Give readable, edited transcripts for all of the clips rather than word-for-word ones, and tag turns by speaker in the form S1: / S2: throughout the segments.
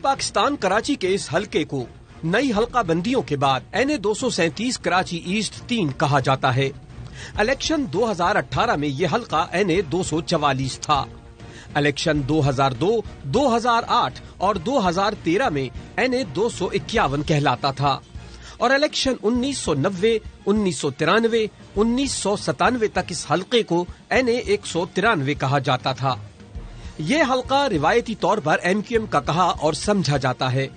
S1: पाकिस्तान कराची के इस हलके को नई हल्का बंदियों के बाद NA 237 कराची ईस्ट 3 कहा जाता है। इलेक्शन 2018 में ये हल्का NA 244 था। इलेक्शन 2002, 2008 और 2013 में NA 251 कहलाता था और इलेक्शन 1990, 1993, 1997 तक इस हलके को NA 193 कहा जाता था। ये हलका रिवायती तौर पर MQM का कहा और समझा जाता है,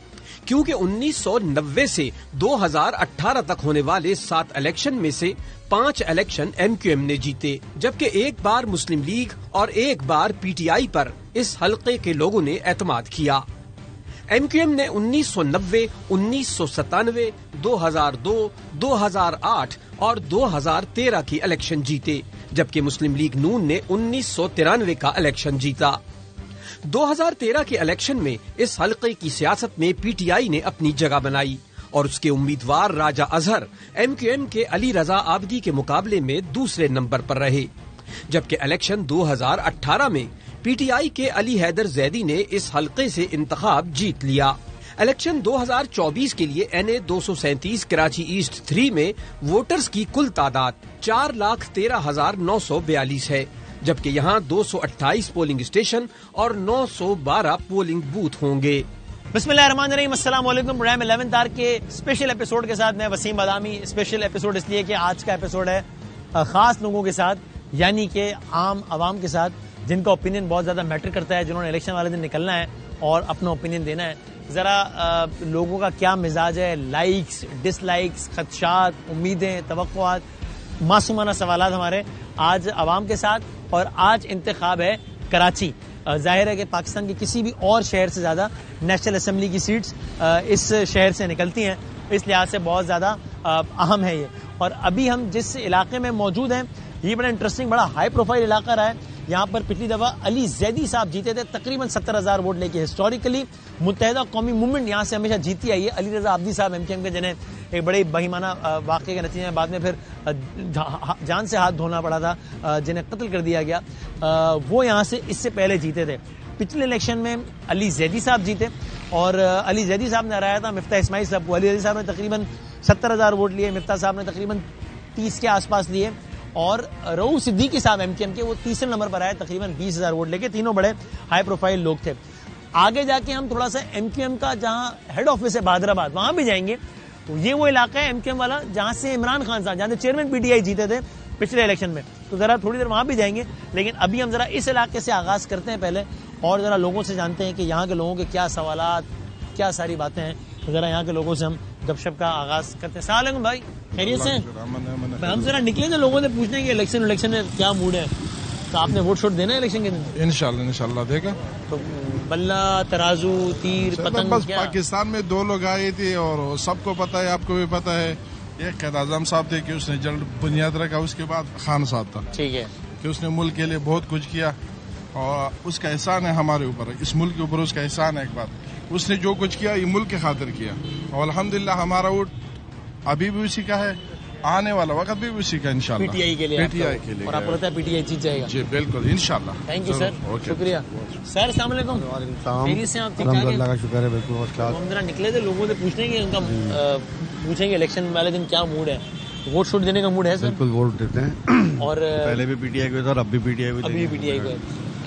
S1: क्योंकि 1990 से 2018 तक होने वाले 7 इलेक्शन में से 5 इलेक्शन MQM ने जीते, जबकि एक बार मुस्लिम लीग और एक बार PTI पर इस हलके के लोगों ने एतमाद किया। MQM ने 1990, 1997, 2002, 2008 और 2013 की इलेक्शन जीते, जबकि मुस्लिम लीग नून ने 1993 का इलेक्शन जीता। 2013 के इलेक्शन में इस हलके की सियासत में PTI ने अपनी जगह बनाई और उसके उम्मीदवार राजा अजहर MQM के अली रजा आबदी के मुकाबले में दूसरे नंबर पर रहे, जबकि इलेक्शन 2018 में PTI के अली हैदर जैदी ने इस हलके से इंतखाब जीत लिया। इलेक्शन 2024 के लिए NA 237 कराची ईस्ट 3 में वोटर्स की कुल तादाद 4,13,942 है, जबकि यहाँ 228 पोलिंग स्टेशन और 912 पोलिंग बूथ होंगे।
S2: बिस्मिल्लाहिर्रहमानिर्रहीम, अस्सलाम वालेकुम। प्रोग्राम 11 तार के स्पेशल एपिसोड के साथ मैं वसीम बादामी। स्पेशल एपिसोड इसलिए कि आज का एपिसोड है खास लोगों के साथ, यानी कि आम आवाम के साथ, जिनका ओपिनियन बहुत ज़्यादा मैटर करता है, जिन्होंने इलेक्शन वाले दिन निकलना है और अपना ओपिनियन देना है। ज़रा लोगों का क्या मिजाज है, लाइक्स, डिसलाइक्स, खदशात, उम्मीदें, तवक्कुआत, मासूमाना सवालात हमारे आज आवाम के साथ। और आज इंतखाब है कराची। जाहिर है कि पाकिस्तान के किसी भी और शहर से ज़्यादा नेशनल असम्बली की सीट्स इस शहर से निकलती हैं, इस लिहाज से बहुत ज़्यादा अहम है ये। और अभी हम जिस इलाके में मौजूद हैं, ये बड़ा इंटरेस्टिंग, बड़ा हाई प्रोफाइल इलाका रहा है। यहाँ पर पिछली दफ़ा अली जैदी साहब जीते थे तकरीबन 70,000 वोट लेके। हिस्टोरिकली मुत्तहिदा कौमी मूवमेंट यहाँ से हमेशा जीती आई है। अली रजा आबदी साहब MQM के, जिन्हें एक बड़े बहीमाना वाक़े के नतीजे में बाद में फिर जान से हाथ धोना पड़ा था, जिन्हें कत्ल कर दिया गया, वो यहाँ से इससे पहले जीते थे। पिछले इलेक्शन में अली जैदी साहब जीते और अली जैदी साहब ने हराया था मिफ्ता इस्माइल साहब को। अली जैदी साहब ने तकरीबन 70,000 वोट लिए, मिफ्ता साहब ने तकरीबन 30 के आसपास लिए और रऊफ सिद्दीकी साहब MQM के वो तीसरे नंबर पर आए तकरीबन 20,000 वोट लेके। तीनों बड़े हाई प्रोफाइल लोग थे। आगे जाके हम थोड़ा सा MQM का जहाँ हेड ऑफिस है बादराबाद, वहाँ भी जाएंगे। तो ये वो इलाका है MQM वाला जहाँ से इमरान खान साहब, जहाँ से चेयरमैन PTI जीते थे पिछले इलेक्शन में, तो ज़रा थोड़ी देर वहाँ भी जाएंगे। लेकिन अभी हम ज़रा इस इलाके से आगाज़ करते हैं पहले और ज़रा लोगों से जानते हैं कि यहाँ के लोगों के क्या सवालात, क्या सारी बातें हैं। तो ज़रा यहाँ के लोगों से हम गपशप का आगाज़ करते हैं। अस्सलाम वालेकुम भाई, खैरियत से? हम ज़रा निकले थे लोगों से पूछने के इलेक्शन में क्या मूड है। तो आपने वोट शोट देना है इलेक्शन के दिन?
S3: इंशाल्लाह देगा।
S2: तो बल्ला, तराजू, तीर, पतंग,
S3: बस पाकिस्तान में 2 लोग आए थे और सबको पता है, आपको भी पता है। एक कैद आजम साहब थे कि उसने जल्द बुनियाद रखा, उसके बाद खान साहब था, ठीक है, कि उसने मुल्क के लिए बहुत कुछ किया और उसका एहसान है हमारे ऊपर, इस मुल्क के ऊपर उसका एहसान है। एक बात, उसने जो कुछ किया ये मुल्क के खातिर किया और अल्हम्दुलिल्लाह हमारा वोट अभी भी उसी का है, आने वाला वक्त भी उसी का इंशाल्लाह
S2: PTI के लिए। और आपको लगता है PTI जीत जाएगा?
S3: जी बिल्कुल इंशाल्लाह।
S2: थैंक यू सर, शुक्रिया सर। अस्सलाम वालेकुम। खैरियत से? आप ठीक ठाक हैं?
S4: अल्लाह का शुक्र है, बिल्कुल।
S2: हम जरा निकले थे लोगों से पूछने की, उनका पूछेंगे इलेक्शन वाले दिन क्या मूड है। वोट शोट देने का मूड है सर?
S4: बिल्कुल वोट देते हैं। और पहले भी PTI को और अब भी PTI को।
S2: अभी PTI को।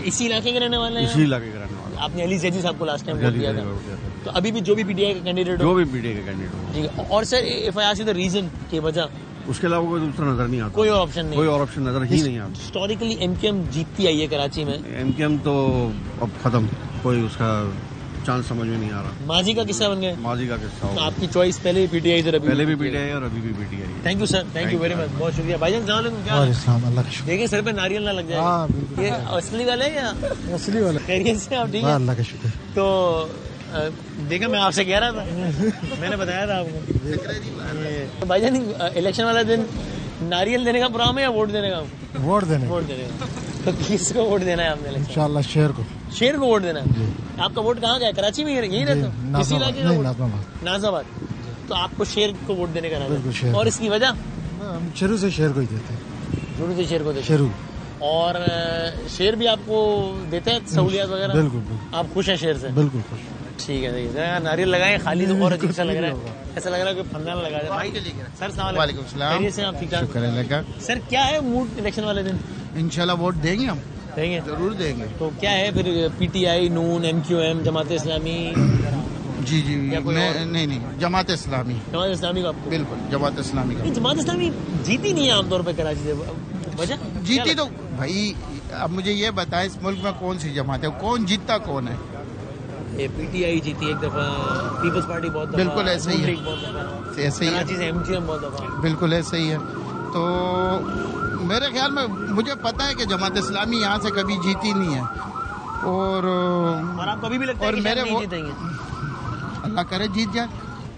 S2: इसी इलाके के रहने वाले हैं?
S4: इसी इलाके के रहने वाले।
S2: आपने अली जैदी साहब को लास्ट टाइम वोट दिया था, तो अभी भी जो भी PTI का कैंडिडेट हो?
S4: जो भी PTI का कैंडिडेट हो।
S2: ठीक है। और sir if I ask you the reason, की वजह,
S4: उसके अलावा कोई दूसरा नजर नहीं आता।
S2: कोई और ऑप्शन नहीं?
S4: कोई और ऑप्शन नजर ही नहीं आता।
S2: हिस्टोरिकली MQM जीतती आई है कराची में।
S4: MQM तो अब खत्म, कोई उसका चांस समझ में नहीं आ रहा।
S2: माजी का किस्सा बन गया?
S4: माजी का किस्सा।
S2: तो आपकी चॉइस पहले भी PTI,
S4: पहले भी PTI और अभी भी PTI।
S2: Thank you sir, thank you very much, बहुत शुक्रिया भाईजान। क्या देखिए सर पे नारियल ना लग जाए। ये असली वाले हैं या
S4: असली वाले?
S2: खैरियत से? आप ठीक है?
S4: अल्लाह का शुक्र।
S2: तो देखा, मैं आपसे कह रहा था, मैंने बताया था आपको। तो भाईजान इलेक्शन वाला दिन नारियल देने का प्रोग्राम है या वोट देने का?
S4: वोट देने
S2: का। तो किसको वोट देना है आपने?
S4: इंशाल्लाह शेर को।
S2: शेर को वोट देना है? आपका वोट कहाँ का है? कराची में यही रहता है? इसी इलाके का? नाज़ाबाद। तो आपको शेर को वोट देने का है, और इसकी वजह?
S4: हम शुरू से शेर को ही देते हैं।
S2: शुरू से शेर को देते?
S4: शुरू।
S2: और शेर भी आपको देते हैं सहूलियत वगैरह?
S4: बिल्कुल।
S2: आप खुश हैं शेर से?
S4: बिल्कुल खुश।
S2: ठीक है, नारियल लगाए खाली तो और अजीब सा लग रहा है, ऐसा लग रहा है कि फंदाना लगा दे भाई। सर सलाम वालेकुम। सर आप ठीक ठाक? सर क्या है मूड इलेक्शन वाले दिन?
S5: इंशाल्लाह वोट देंगे, हम
S2: देंगे,
S5: जरूर देंगे।
S2: तो क्या है फिर, पीटीआई, नून, MQM, जमात इस्लामी?
S5: जी नहीं, जमात इस्लामी।
S2: जमात इस्लामी का? बिल्कुल
S5: जमात इस्लामी का।
S2: जमात इस्लामी जीती नहीं है आमतौर पर कराची से, वजह
S5: जीती तो भाई अब मुझे ये बताएं, इस मुल्क में कौन सी जमात है, कौन जीतता कौन है?
S2: ये पीटीआई जीती एक दफा, पीपल्स पार्टी बहुत दफा,
S5: बिल्कुल ऐसे ही है, ऐसे ही
S2: कराची से MQM बहुत दफा,
S5: बिल्कुल ऐसे ही है। तो मेरे ख्याल में मुझे पता है कि जमात इस्लामी यहाँ से कभी जीती नहीं है, और
S2: आपको अभी भी लगता है कि
S5: मेरे
S2: नहीं जीतेंगे?
S5: अल्लाह करे जीत जाए।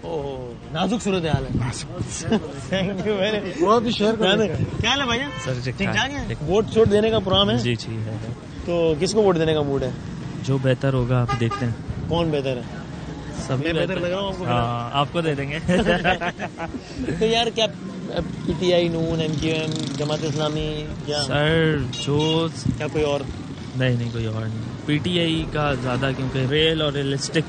S2: ओह नाजुक सूरत हाल है। थैंक यू वेरी, वो भी शेयर कर। क्या हाल है भाई? सर ठीक ठाक है। वोट छोड़ देने का प्रोग्राम है?
S6: जी है।
S2: तो किसको वोट देने का मूड है?
S6: जो बेहतर होगा आप देखते हैं।
S2: कौन बेहतर है?
S6: सभी
S2: बेहतर लग रहा हूँ आपको?
S6: आपको दे देंगे।
S2: तो यार क्या पीटीआई, नून, MQM, जमात इस्लामी, क्या
S6: सर जो
S2: क्या कोई और?
S6: नहीं कोई और नहीं, पीटीआई का ज़्यादा, क्योंकि रियल और रियलिस्टिक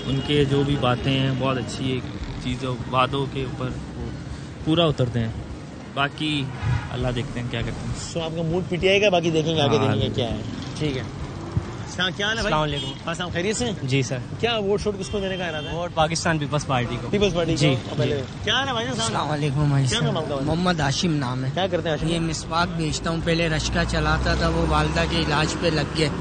S6: उनके जो भी बातें हैं बहुत अच्छी चीज़ों, वादों के ऊपर वो पूरा उतरते हैं। बाकी अल्लाह देखते हैं क्या करते हैं।
S2: सो आपका मूड पीटीआई का, बाकी देखेंगे आगे देखेंगे क्या है। ठीक है, क्या हाल है भाई? अस्सलाम, खैरियत से?
S6: जी सर।
S2: क्या वोट शोट किसको देने का इरादा है?
S6: वोट पाकिस्तान पीपल्स पार्टी को।
S2: पीपल्स पार्टी
S6: जी।
S2: पहले क्या हाल है भाई?
S7: अस्सलाम वालेकुम भाई।
S2: क्या नाम आपका?
S7: मोहम्मद हाशिम नाम है।
S2: क्या करते हैं?
S7: ये मिसवाक बेचता हूँ, पहले रश्का चलाता था, वो वालदा के इलाज पे लग गए।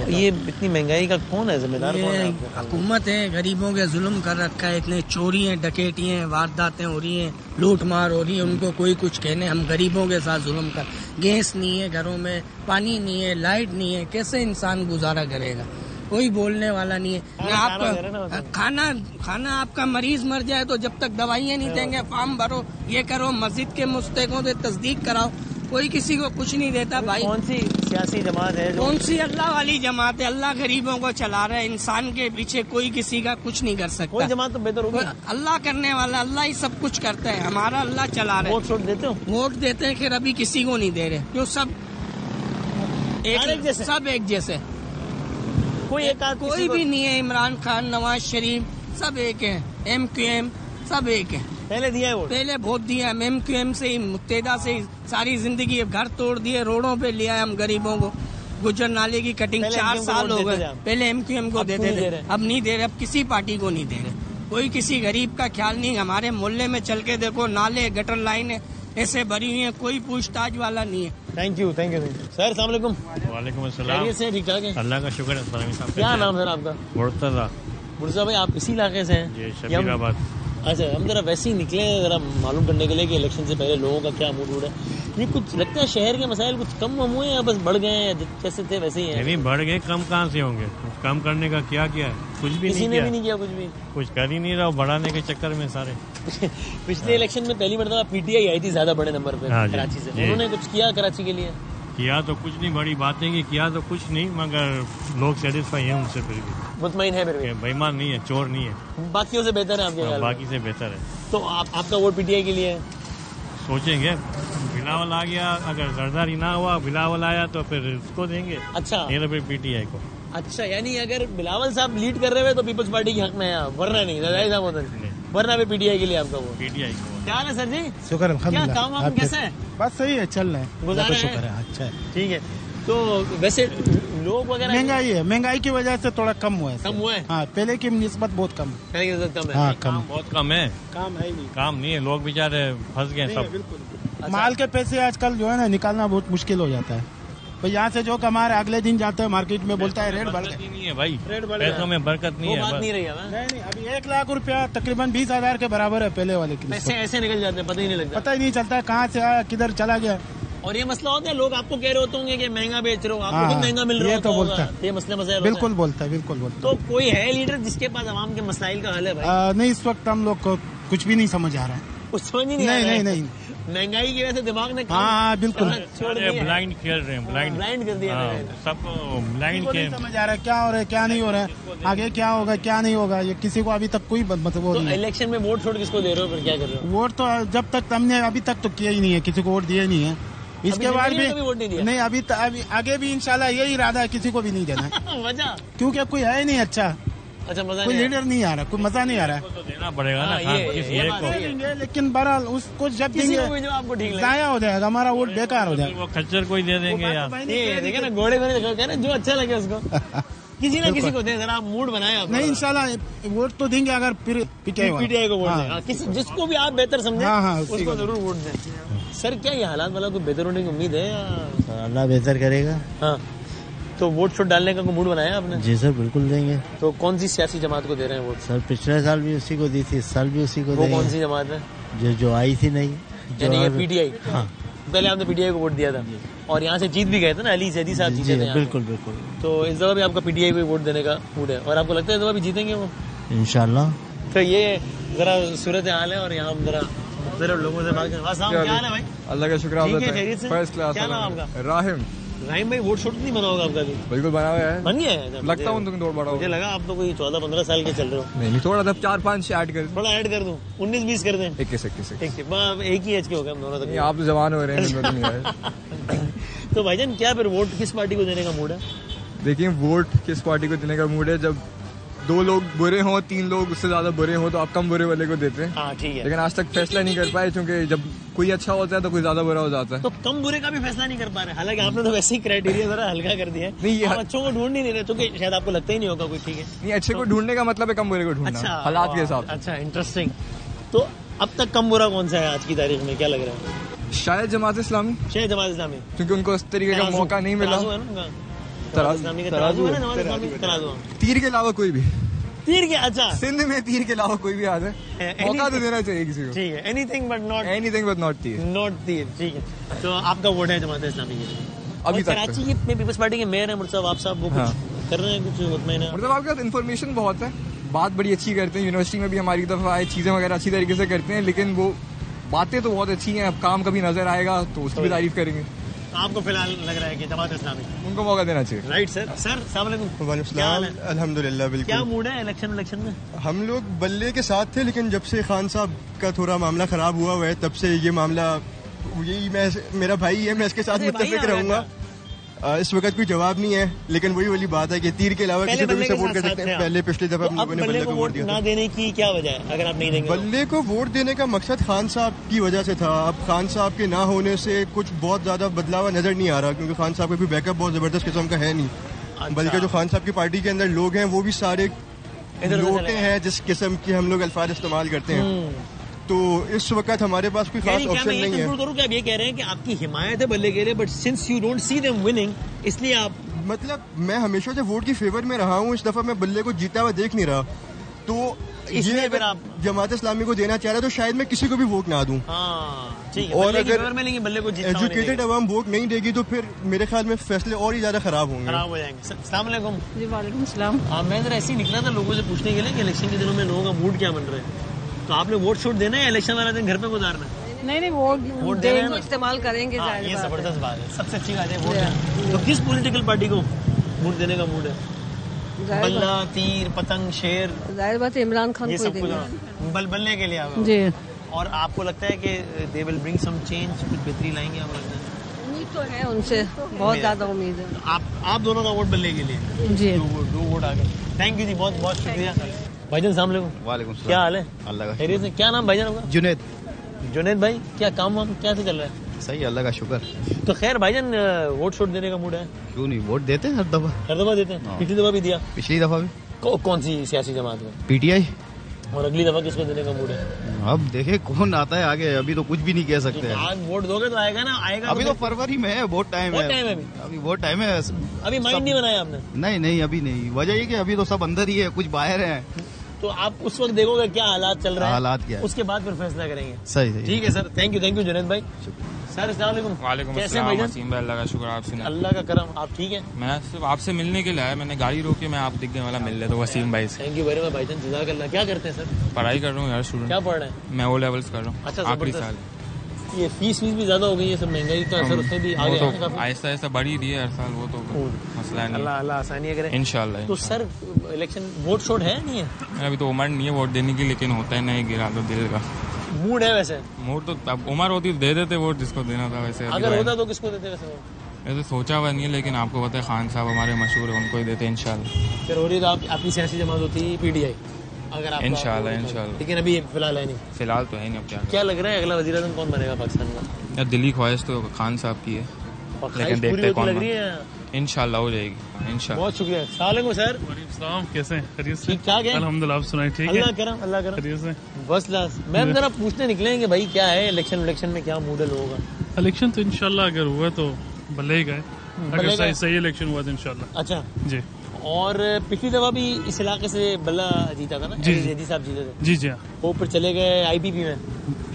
S2: ये इतनी महंगाई का कौन है जिम्मेदार?
S7: ये हुकूमत है, गरीबों के जुल्म कर रखा है, इतने चोरी हैं, डकैती हैं, वारदातें हो रही हैं, लूट मार हो रही है, उनको कोई कुछ कहने, हम गरीबों के साथ जुल्म कर। गैस नहीं है घरों में, पानी नहीं है, लाइट नहीं है, कैसे इंसान गुजारा करेगा? कोई बोलने वाला नहीं है। आपका खाना आपका मरीज मर जाए तो जब तक दवाइयाँ नहीं देंगे, फॉर्म भरो, ये करो, मस्जिद के मुस्तकों से तस्दीक कराओ, कोई किसी को कुछ नहीं देता भाई।
S2: कौन सी सियासी जमात है?
S7: कौन सी? अल्लाह वाली जमात है। अल्लाह गरीबों को चला रहा है, इंसान के पीछे कोई किसी का कुछ नहीं कर सकता।
S2: कोई जमात तो बेहतर होगी।
S7: अल्लाह करने वाला, अल्लाह ही सब कुछ करता है, हमारा अल्लाह चला रहा है।
S2: वोट छोड़ देते हो?
S7: वोट देते हैं, फिर अभी किसी को नहीं दे रहे, क्यों? सब एक जैसे, कोई भी नहीं है। इमरान खान, नवाज शरीफ, सब एक है। MQM सब एक है।
S2: पहले दिया है वोट? पहले
S7: वोट दिया। MQM से ही, मुत्तेदा से ही सारी जिंदगी घर तोड़ दिए, रोडों पे लिया है हम गरीबों को। गुजर नाले की कटिंग 4 साल हो गए। पहले MQM को देते थे, अब नहीं दे रहे, अब किसी पार्टी को नहीं दे रहे। कोई किसी गरीब का ख्याल नहीं। हमारे मोहल्ले में चल के देखो, नाले, गटर लाइनें ऐसे भरी हुई है, कोई पूछताछ वाला नहीं है।
S2: Thank you sir. अस्सलाम वालेकुम।
S6: वालेकुम अस्सलाम।
S2: से ठीक ठाक है?
S6: अल्लाह का शुक्र है।
S2: क्या नाम सर आपका? मुर्तज़ा भाई, आप इसी इलाके से हैं?
S6: जी, शबीराबाद।
S2: अच्छा, हम जरा वैसे ही निकले जरा मालूम करने के लिए कि इलेक्शन से पहले लोगों का क्या मूड है। ये कुछ लगता है शहर के मसाइल कुछ कम हुए हैं या बस बढ़ गए हैं, जैसे थे वैसे ही हैं?
S6: नहीं, बढ़ गए, कम कहाँ से होंगे? कम करने का क्या है? कुछ भी
S2: किसी ने भी नहीं किया, कुछ
S6: कर ही नहीं रहा, बढ़ाने के चक्कर में सारे।
S2: पिछले इलेक्शन में पहली मरतबा पीटीआई आई थी ज्यादा बड़े नंबर पे कराची से, उन्होंने कुछ किया कराची के लिए?
S6: किया तो कुछ नहीं, बड़ी बातें की, किया तो कुछ नहीं, मगर लोग सेटिस्फाई हैं उनसे, फिर भी
S2: मुतमईन है, फिर भी
S6: बेईमान नहीं है, चोर नहीं है,
S2: बाकियों से बेहतर है आपके ख्याल में?
S6: बाकी से बेहतर है।
S2: तो आपका वोट पीटीआई के लिए है?
S6: सोचेंगे, बिलावल आ गया, अगर जरदारी ना हुआ, बिलावल आया तो फिर उसको देंगे।
S2: अच्छा,
S6: ये तो फिर पीटीआई को।
S2: अच्छा, यानी अगर बिलावल साहब लीड कर रहे हुए तो पीपल्स पार्टी के हक में है, वरना नहीं, जरदारी साहब होता नहीं, वरना भी पीटीआई के लिए आपका वोट?
S6: पीटीआई को।
S2: क्या हाल है सर जी?
S5: शुक्र अल्हम्दुलिल्लाह।
S2: क्या काम वाम कैसा है?
S5: बस सही है, चल रहे हैं,
S2: गुजारा है?
S5: शुक्र है, अच्छा है।
S2: ठीक है। तो वैसे लोग वगैरह
S5: महंगाई है, महंगाई की वजह से थोड़ा कम हुआ है।
S2: कम हुआ है?
S5: हाँ, पहले की निस्बत बहुत कम है।
S2: पहले की निस्बत कम है?
S5: हाँ, कम,
S6: बहुत कम है।
S5: काम है ही नहीं,
S6: काम नहीं है, लोग बेचारे फंस गए सब।
S5: बिल्कुल। माल के पैसे आजकल जो है ना निकालना बहुत मुश्किल हो जाता है। तो यहाँ से जो कमा रहे अगले दिन जाते हैं मार्केट में, बोलता है रेट बढ़ गया।
S6: नहीं है भाई, पैसों में बरकत नहीं है।
S2: बात नहीं रही है।
S5: नहीं, अभी 1 लाख रुपया तकरीबन 20,000 के बराबर है पहले वाले की।
S2: पैसे ऐसे निकल जाते हैं, पता ही नहीं लगता।
S5: पता ही नहीं चलता है कहाँ से आया, किधर चला गया।
S2: और ये मसला होता है, लोग आपको कह रहे होते होंगे कि महंगा बेच रहे हो, आपको खुद महंगा मिल रहा
S5: है, तो बोलता है,
S2: ये मसले मसाइल
S5: बिल्कुल बोलता है, बिल्कुल बोलता है।
S2: तो कोई है लीडर जिसके पास आवाम के मसाइल का हल है भाई?
S5: नहीं, इस वक्त हम लोग को कुछ भी नहीं समझ आ रहा है,
S2: कुछ समझ नहीं आ रहा है। नहीं, महंगाई की वजह से दिमाग ने
S5: हाँ बिल्कुल
S6: छोड़ दिया, ब्लाइंड खेल रहे हैं,
S2: ब्लाइंड कर दिया
S6: सबको, ब्लाइंड
S5: नहीं समझ आ रहा है क्या हो रहा है, क्या नहीं हो रहा है, आगे क्या होगा क्या नहीं होगा, ये किसी को अभी तक कोई मतलब वो नहीं।
S2: इलेक्शन में वोट छोड़ किसको दे रहे हो, फिर क्या कर रहे हो?
S5: वोट तो जब तक हमने अभी तक तो किया ही नहीं है, किसी को वोट दिया ही नहीं है। इसके बाद भी
S2: वोट नहीं दिया?
S5: नहीं, अभी आगे भी इंशाल्लाह यही इरादा है, किसी को भी नहीं देना है।
S2: वजह?
S5: क्योंकि कोई है ही नहीं अच्छा,
S2: अच्छा, मजा
S8: कोई
S2: नहीं
S8: लीडर नहीं आ रहा, कोई मजा नहीं आ रहा है।
S6: तो देना पड़ेगा ना,
S2: ये बात है।
S8: देंगे, लेकिन बहरहाल उसको जब
S2: किसी
S8: देंगे
S2: को भी जो आपको ठीक लगे।
S8: जाया हो जाएगा, हमारा वोट बेकार हो जाएगा।
S6: वो खच्चर कोई दे देंगे यार।
S2: ये देखे ना, घोड़े घोड़े कह रहे जो अच्छा लगे उसको किसी ना किसी को दे, जरा आप मूड बनाए आप।
S8: नहीं, इंशाल्लाह वोट तो देंगे अगर
S2: पीटीआई को वोट दें, किसी जिसको भी आप बेहतर समझे उसको जरूर वोट दें। सर क्या ये हालात वाला कोई बेहतर होने की उम्मीद है या
S9: अल्लाह बेहतर करेगा?
S2: हाँ, तो वोट शोट डालने का कोई मूड बनाया आपने?
S9: जी सर, बिल्कुल देंगे।
S2: तो कौन सी सियासी जमात को दे रहे हैं वोट?
S9: सर पिछले साल भी उसी को दी थी, इस साल भी उसी को
S2: वो
S9: देंगे।
S2: कौन सी जमात है?
S9: जो आई थी नहीं,
S2: यानी ये पीटीआई। हाँ, पहले आपने पीटीआई को वोट दिया था और यहाँ से जीत भी गए थे ना, अली जैदी साहब जीते थे।
S9: बिल्कुल बिल्कुल।
S2: तो इस दफा भी आपका पीटीआई को वोट देने का मूड है और आपको लगता है इस दफा भी जीतेंगे वो?
S9: इंशाल्लाह।
S2: तो ये जरा सूरत हाल है और यहाँ हम जरा लोगों से बात करें। क्या हाल है भाई?
S10: अल्लाह का शुक्र,
S2: ठीक है, खैरियत से?
S10: First class.
S2: क्या नाम आपका?
S10: राहिम।
S2: राहिम भाई, वोट शोट नहीं बना होगा आपका भी?
S10: बिल्कुल बना हुआ है।
S2: बन गया है?
S10: लगता हूँ तुम थोड़ा बड़ा।
S2: मुझे लगा आप तो कोई 14-15 साल के चल रहे हो।
S10: नहीं, थोड़ा सा 4-5 ऐड कर,
S2: थोड़ा ऐड कर दूं, 19-20 कर दें?
S10: 21-21।
S2: ठीक है, एक ही एज के हो गए हम दोनों तक।
S10: आप तो जवान हो रहे हैं।
S2: तो भाईजान क्या फिर वोट किस पार्टी को देने का मूड है?
S10: देखिए, वोट किस पार्टी को देने का मूड है, जब 2 लोग बुरे हों, 3 लोग उससे ज्यादा बुरे हों तो आप कम बुरे वाले को देते हैं।
S2: हाँ, ठीक है।
S10: लेकिन आज तक फैसला नहीं कर पाए, क्योंकि जब कोई अच्छा होता है तो कोई ज्यादा बुरा हो जाता है।
S2: तो कम बुरे का भी फैसला नहीं कर पा रहे, हालांकि आपने तो वैसे ही क्राइटेरिया जरा हल्का कर दिया है।
S10: नहीं, ये
S2: अच्छों को ढूंढ नहीं रहे, तो शायद आपको लगता ही नहीं होगा कोई ठीक है।
S10: नहीं, अच्छे को ढूंढने का मतलब है कम बुरे को ढूंढना।
S2: अच्छा,
S10: हालात के हिसाब से।
S2: अच्छा, इंटरेस्टिंग। तो अब तक कम बुरा कौन सा है आज की तारीख में, क्या लग रहा है?
S10: शायद जमात इस्लामी।
S2: शायद जमात इस्लामी,
S10: क्योंकि उनको उस तरीके का मौका नहीं मिला। तीर के अलावा कोई भी।
S2: तीर के? अच्छा,
S10: सिंध में तीर के अलावा कोई भी आ जाए, मौका तो देना चाहिए किसी को।
S2: ठीक है, एनीथिंग बट नॉट
S10: तीर।
S2: नॉट तीर, ठीक है। तो आपका वोट है जमात इस्लामी के लिए?
S10: अभी तक
S2: कराची की पीपल्स पार्टी के मेयर है मुर्तज़ा आप साहब, वो कुछ कर रहे हैं, कुछ मुतमईन है?
S10: मतलब आपके पास इन्फॉर्मेशन बहुत है, बात बड़ी अच्छी करते हैं, यूनिवर्सिटी में भी हमारी तरफ आए, चीजें वगैरह अच्छी तरीके से करते हैं, लेकिन वो बातें तो बहुत अच्छी हैं, अब काम कभी नजर आएगा तो उसकी भी तारीफ करेंगे।
S2: आपको फिलहाल लग रहा है कि जमात इस्लामी
S10: उनको मौका देना चाहिए?
S2: Right sir. सर अस्सलाम वालेकुम।
S11: अल्हम्दुलिल्लाह, बिल्कुल।
S2: क्या मूड है इलेक्शन में?
S11: हम लोग बल्ले के साथ थे, लेकिन जब से खान साहब का थोड़ा मामला खराब हुआ है तब से ये मामला, यही मेरा भाई है, मैं इसके साथ मुत्तफिक रहूंगा। इस वक्त कोई जवाब नहीं है, लेकिन वही वाली बात है कि तीर के अलावा किसी को भी सपोर्ट कर सकते हैं। पहले पिछली दफा हम लोगों ने बल्ले को वोट दिया था।
S2: ना देने की क्या वजह है अगर आप नहीं देंगे?
S11: बल्ले को वोट देने का मकसद खान साहब की वजह से था। अब खान साहब के ना होने से कुछ बहुत ज्यादा बदलाव नजर नहीं आ रहा, क्योंकि खान साहब का भी बैकअप बहुत जबरदस्त किस्म का है नहीं। बल्कि जो खान साहब की पार्टी के अंदर लोग हैं वो भी सारे लोटे हैं जिस किस्म के हम लोग अल्फाज इस्तेमाल करते हैं। तो इस वक्त हमारे पास कोई खास ऑप्शन नहीं है।
S2: क्या आप ये कह रहे हैं कि आपकी हिमायत है बल्ले के लिए, but since you don't see them winning, इसलिए आप?
S11: मतलब मैं हमेशा से वोट की फेवर में रहा हूँ, इस दफा मैं बल्ले को जीता हुआ देख नहीं रहा, तो
S2: इसलिए फिर आप
S11: जमात इस्लामी को देना चाह रहे तो शायद मैं किसी को भी वोट ना दूं।
S2: ठीक है, और अगर बल्ले को
S11: एजुकेटेड अवाम वोट नहीं देगी तो फिर मेरे ख्याल में फैसले और ही ज्यादा खराब होंगे,
S2: खराब हो जाएंगे। अस्सलाम वालेकुम।
S12: जी वालेकुम सलाम।
S2: मैं जरा ऐसे ही निकला था लोगों से पूछने के लिए कि इलेक्शन के दिनों में लोगों का मूड क्या बन रहा है, तो आपने वोट शोट देना है या इलेक्शन वाला दिन घर पे गुजारना है?
S12: नहीं, वोट देंगे, इस्तेमाल करेंगे।
S2: ये जबरदस्त बात है, सबसे अच्छी बात है वोट। तो किस पॉलिटिकल पार्टी को वोट देने का मूड है? बल्ला, तीर, पतंग, शेर?
S12: जाहिर बात है इमरान खान को
S2: देंगे। बल्ले के लिए आप?
S12: जी।
S2: और आपको लगता है कि they will bring some change, कुछ बेहतरी लाएंगे? आपको लगता है?
S12: उम्मीद तो है उनसे, बहुत ज्यादा उम्मीद है।
S2: आप दोनों का वोट बल्ले के लिए?
S12: जी।
S2: दो वोट आ गए। थैंक यू जी, बहुत बहुत शुक्रिया। भाईजान अस्सलाम वालेकुम।
S13: वालेकुम सलाम।
S2: क्या हाल है?
S13: अल्लाह का
S2: खैरियत से। क्या नाम भाईजान आपका?
S13: जुनैद।
S2: जुनैद भाई, क्या काम वाम क्या से चल रहा है?
S13: सही, अल्लाह का शुक्र।
S2: तो खैर भाईजान, वोट शोट देने का मूड है?
S13: क्यों नहीं, वोट देते हैं हर दफा
S2: देते हैं। पिछली दफा भी दिया?
S13: पिछली दफा भी।
S2: कौन सी सियासी जमात को?
S13: पीटीआई।
S2: और अगली दफा किसको देने का मूड है?
S13: अब देखे कौन आता है आगे, अभी तो कुछ भी नहीं कह सकते।
S2: आज वोट दोगे तो आएगा ना? आएगा
S13: अभी तो फरवरी में है, बहुत टाइम है। अभी बहुत टाइम है।
S2: अभी माइंड नहीं बनाया आपने?
S13: नहीं, अभी नहीं। वजह ये कि अभी तो सब अंदर ही है, कुछ बाहर है।
S2: तो आप उस वक्त देखोगे क्या हालात चल रहे हैं,
S13: हालात क्या है,
S2: उसके बाद फिर फैसला करेंगे।
S13: सही। ठीक
S2: है सर, थैंक यू जुनैद भाई। सर अस्सलाम वालेकुम।
S14: वालेकुम अस्सलाम। वसीम भाई, अल्लाह का शुक्र, आप सुना?
S2: अल्लाह का करम। आप ठीक है?
S14: मैं सिर्फ आपसे मिलने के लिए आया, मैंने गाड़ी रोकी, मैं आप दिखने वाला मिल लेता हूँ वसीम भाई से।
S2: थैंक यू वेरी मच भाईजान, जज़ाकल्लाह। क्या करते हैं सर?
S14: पढ़ाई कर रहा हूँ यार, स्टूडेंट।
S2: क्या पढ़ रहे हैं?
S14: मैं ओ लेवल्स कर रहा हूँ।
S2: अच्छा,
S14: आखिरी साल।
S2: ये फीस भी ज्यादा हो गई है, सब महंगाई का असर उसमें भी आ गया है काफी।
S14: आहिस्ता बढ़ ही रही है हर साल, वो तो मसला नहीं।
S2: अल्लाह आसानी करे
S14: इंशाल्लाह।
S2: तो सर इलेक्शन वोट शोट है नहीं है?
S14: अभी तो उम्र नहीं है वोट देने की, लेकिन होता है नहीं, गिरा दो दिल का।
S2: मूड है वैसे?
S14: मूड तो तब उम्र होती तो दे देते वोट जिसको देना था। वैसे
S2: अगर होता तो किसको देते वैसे?
S14: ऐसे सोचा हुआ नहीं है, लेकिन आपको पता है खान साहब हमारे मशहूर है, उनको ही देते हैं इंशाल्लाह।
S2: फिर हो रही तो आपकी सियासी जमात होती है PTI, अगर आप
S14: इंशाल्लाह।
S2: लेकिन अभी फिलहाल है नहीं।
S14: फिलहाल तो है नहीं। अब
S2: क्या लग रहा है अगला वज़ीर आज़म कौन बनेगा पाकिस्तान का?
S14: यार दिली ख्वाहिश तो खान साहब की है, लेकिन देखते हैं कौन
S2: लग रही है।
S14: इंशाल्लाह हो जाएगी इंशाल्लाह।
S2: बहुत शुक्रिया। अस्सलाम सर।
S15: कैसे हैं? खैरियत से?
S2: ठीक ठाक है
S15: अल्हम्दुलिल्लाह। आप सुनाइए? ठीक है,
S2: अल्लाह करम अल्लाह करम।
S15: खैरियत से?
S2: बस लास्ट मैम जरा पूछने निकलेंगे भाई क्या है इलेक्शन में क्या मूड है लोगों का?
S15: इलेक्शन तो इंशाल्लाह अगर हुआ तो भले ही गए, अगर सही इलेक्शन हुआ तो इंशाल्लाह।
S2: अच्छा
S15: जी।
S2: और पिछली दफा भी इस इलाके से बल्ला जीता था ना?
S15: जी
S2: साहब जीते थे।
S15: जी हाँ।
S2: वो ऊपर चले गए IPP में।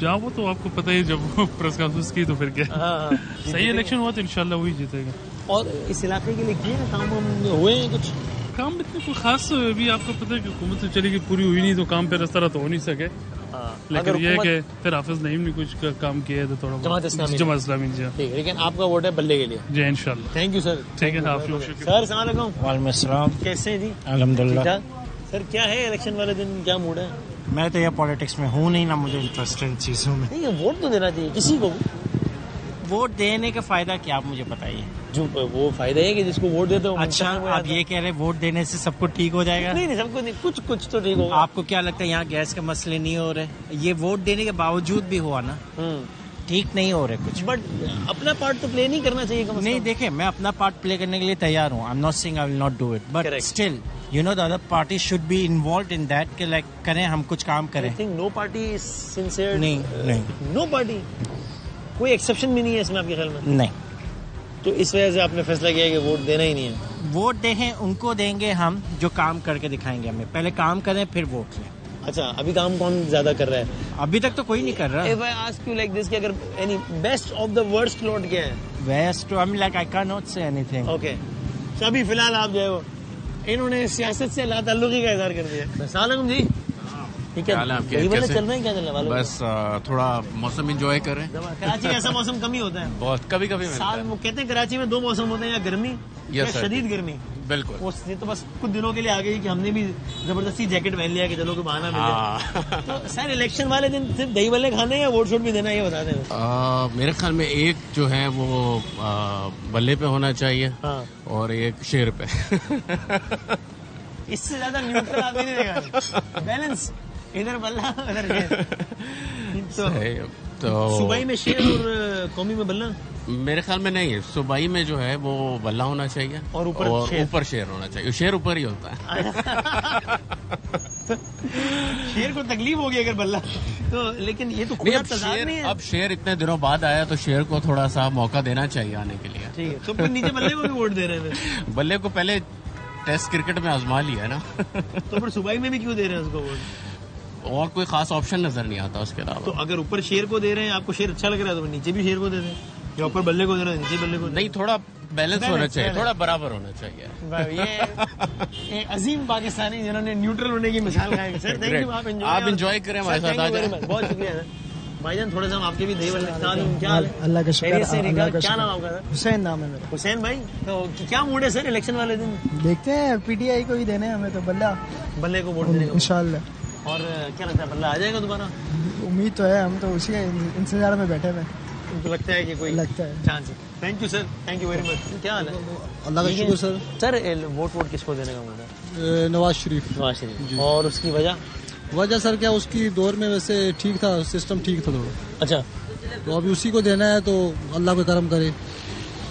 S15: जहाँ वो तो आपको पता ही, जब प्रेस कॉन्फ्रेंस की तो फिर क्या।
S2: हाँ।
S15: सही इलेक्शन हुआ तो इंशाल्लाह वही जीतेगा।
S2: और इस इलाके के लिए किए काम हुए हैं कुछ?
S15: काम इतने कोई खास अभी आपको पता है कि हुकूमत तो चलेगी पूरी हुई नहीं तो काम फिर इस तरह तो हो नहीं सके। लेकिन ये है कि फिर हाफिज नईम ने कुछ काम किया है तो थोड़ा
S2: जमात इस्लामी जी। ठीक है, लेकिन आपका वोट है बल्ले के लिए।
S15: जी इंशाल्लाह।
S2: Thank you sir.
S15: ठीक है आप लोग।
S2: सर अस्सलाम
S9: वालेकुम सलाम।
S2: कैसे हैं जी?
S9: अल्हम्दुलिल्लाह।
S2: सर क्या है इलेक्शन वाले दिन क्या मूड है?
S9: मैं तो ये पॉलिटिक्स में हूँ नहीं ना, मुझे इंटरेस्ट इन चीज़ों में।
S2: नहीं, वोट तो देना चाहिए किसी को।
S9: वोट देने का फायदा क्या, आप मुझे बताइए।
S2: जो वो फायदा है कि जिसको वोट देते हो।
S9: अच्छा, आप ये कह रहे हैं वोट देने से सब कुछ ठीक हो जाएगा?
S2: नहीं सबको नहीं, कुछ तो ठीक होगा।
S9: आपको क्या लगता है यहाँ गैस के मसले नहीं हो रहे? ये वोट देने के बावजूद भी हुआ ना, ठीक नहीं हो रहे कुछ।
S2: बट अपना पार्ट तो प्ले नहीं करना चाहिए कम से कम।
S9: नहीं देखे, मैं अपना पार्ट प्ले करने के लिए तैयार हूँ। I am not saying I will not do it, but still you know the other party should be involved in that कि लाइक करें, हम कुछ काम करें।
S2: I think no party is sincere.
S9: नहीं
S2: नो पार्टी, कोई एक्सेप्शन भी नहीं है इसमें आपके ख्याल में?
S9: नहीं।
S2: तो इस वजह से आपने फैसला किया कि वोट देना ही नहीं है?
S9: वोट दें उनको देंगे हम जो काम करके दिखाएंगे हमें। पहले काम करें फिर वोट लें।
S2: अच्छा, अभी काम कौन ज्यादा कर रहा है?
S9: अभी तक तो कोई नहीं कर रहा।
S2: If I ask you like this कि अगर any best of the worst load क्या है?
S9: Best, I mean like I cannot say anything.
S2: Okay. तो अभी फिलहाल आप जो है वो इन्होंने सियासत से लाताल्लुकी का इज़हार कर दिया। अस्सलाम जी। ठीक है, चल रहा है क्या चल रहा है?
S16: बस थोड़ा मौसम एंजॉय कर रहे हैं।
S2: कराची में ऐसा मौसम कम ही होता है
S16: बहुत, कभी कभी
S2: साल। वो कहते हैं कराची में 2 मौसम होते हैं, या गर्मी या शदीद गर्मी।
S16: बिल्कुल।
S2: वो तो बस कुछ दिनों के लिए आ गई कि हमने भी जबरदस्ती जैकेट पहन लिया कि चलो कोई बहाना मिले। तो सर इलेक्शन वाले दिन सिर्फ दही भल्ले खाने या वोट शोट भी देना, ये बता दें।
S16: मेरे ख्याल में एक जो है वो बल्ले पे होना चाहिए और एक शेर पे।
S2: इससे ज्यादा न्यूट्रल आदमी नहीं रहेगा। बैलेंस, इधर बल्ला उधर शेर। तो सूबाई में शेर और कौमी में बल्ला?
S16: मेरे ख्याल में नहीं है, सूबाई में जो है वो बल्ला होना चाहिए
S2: और ऊपर
S16: शेर होना चाहिए। शेर ऊपर ही होता है।
S2: शेर को तकलीफ होगी अगर बल्ला तो, लेकिन ये तो खुला तजाद नहीं है।
S16: अब शेर इतने दिनों बाद आया तो शेर को थोड़ा सा मौका देना चाहिए आने के लिए।
S2: ठीक है, तो फिर नीचे बल्ले को भी वोट दे रहे हैं?
S16: बल्ले को पहले टेस्ट क्रिकेट में आजमा लिया है ना।
S2: तो फिर सूबाई में भी क्यों दे रहे हैं उसको वोट?
S16: और कोई खास ऑप्शन नजर नहीं आता उसके अलावा।
S2: तो अगर ऊपर शेर को दे रहे हैं, आपको शेर अच्छा लग रहा है तो नीचे भी शेर को दे दें, या ऊपर बल्ले को दे रहे हैं नीचे बल्ले को?
S16: नहीं, थोड़ा बैलेंस होना चाहिए, थोड़ा बराबर होना चाहिए।
S2: ये अजीम पाकिस्तानी जिन्होंने न्यूट्रल होने की मिसाल खाई। सर थैंक यू,
S16: आप एंजॉय करें हमारे साथ।
S2: बहुत शुक्रिया सर। भाईजान थोड़ा सा आपके भी दही वाले क्या हाल है?
S17: अल्लाह का शुक्र।
S2: क्या नाम आपका सर?
S17: हुसैन नाम है मेरा।
S2: हुसैन भाई, तो क्या मूड है सर इलेक्शन वाले दिन?
S17: देखते हैं, PTI को ही देने हमें तो, बल्ले
S2: को वोट देने
S17: इंशाल्लाह।
S2: और क्या लगता है बल्ला आ जाएगा दोबारा?
S17: उम्मीद तो है, हम तो उसी इंतजार में बैठे हुए।
S2: तो लगता है कि कोई चांस है? Thank you sir, thank you very much. क्या हाल है?
S17: अल्लाह का शुक्र सर।
S2: सर वोट किसको देने का मूड है?
S17: नवाज शरीफ।
S2: और उसकी
S17: वजह सर क्या, उसकी दौर में वैसे ठीक था, सिस्टम ठीक था थोड़ा।
S2: अच्छा,
S17: तो अभी उसी को देना है, तो अल्लाह को करम करे।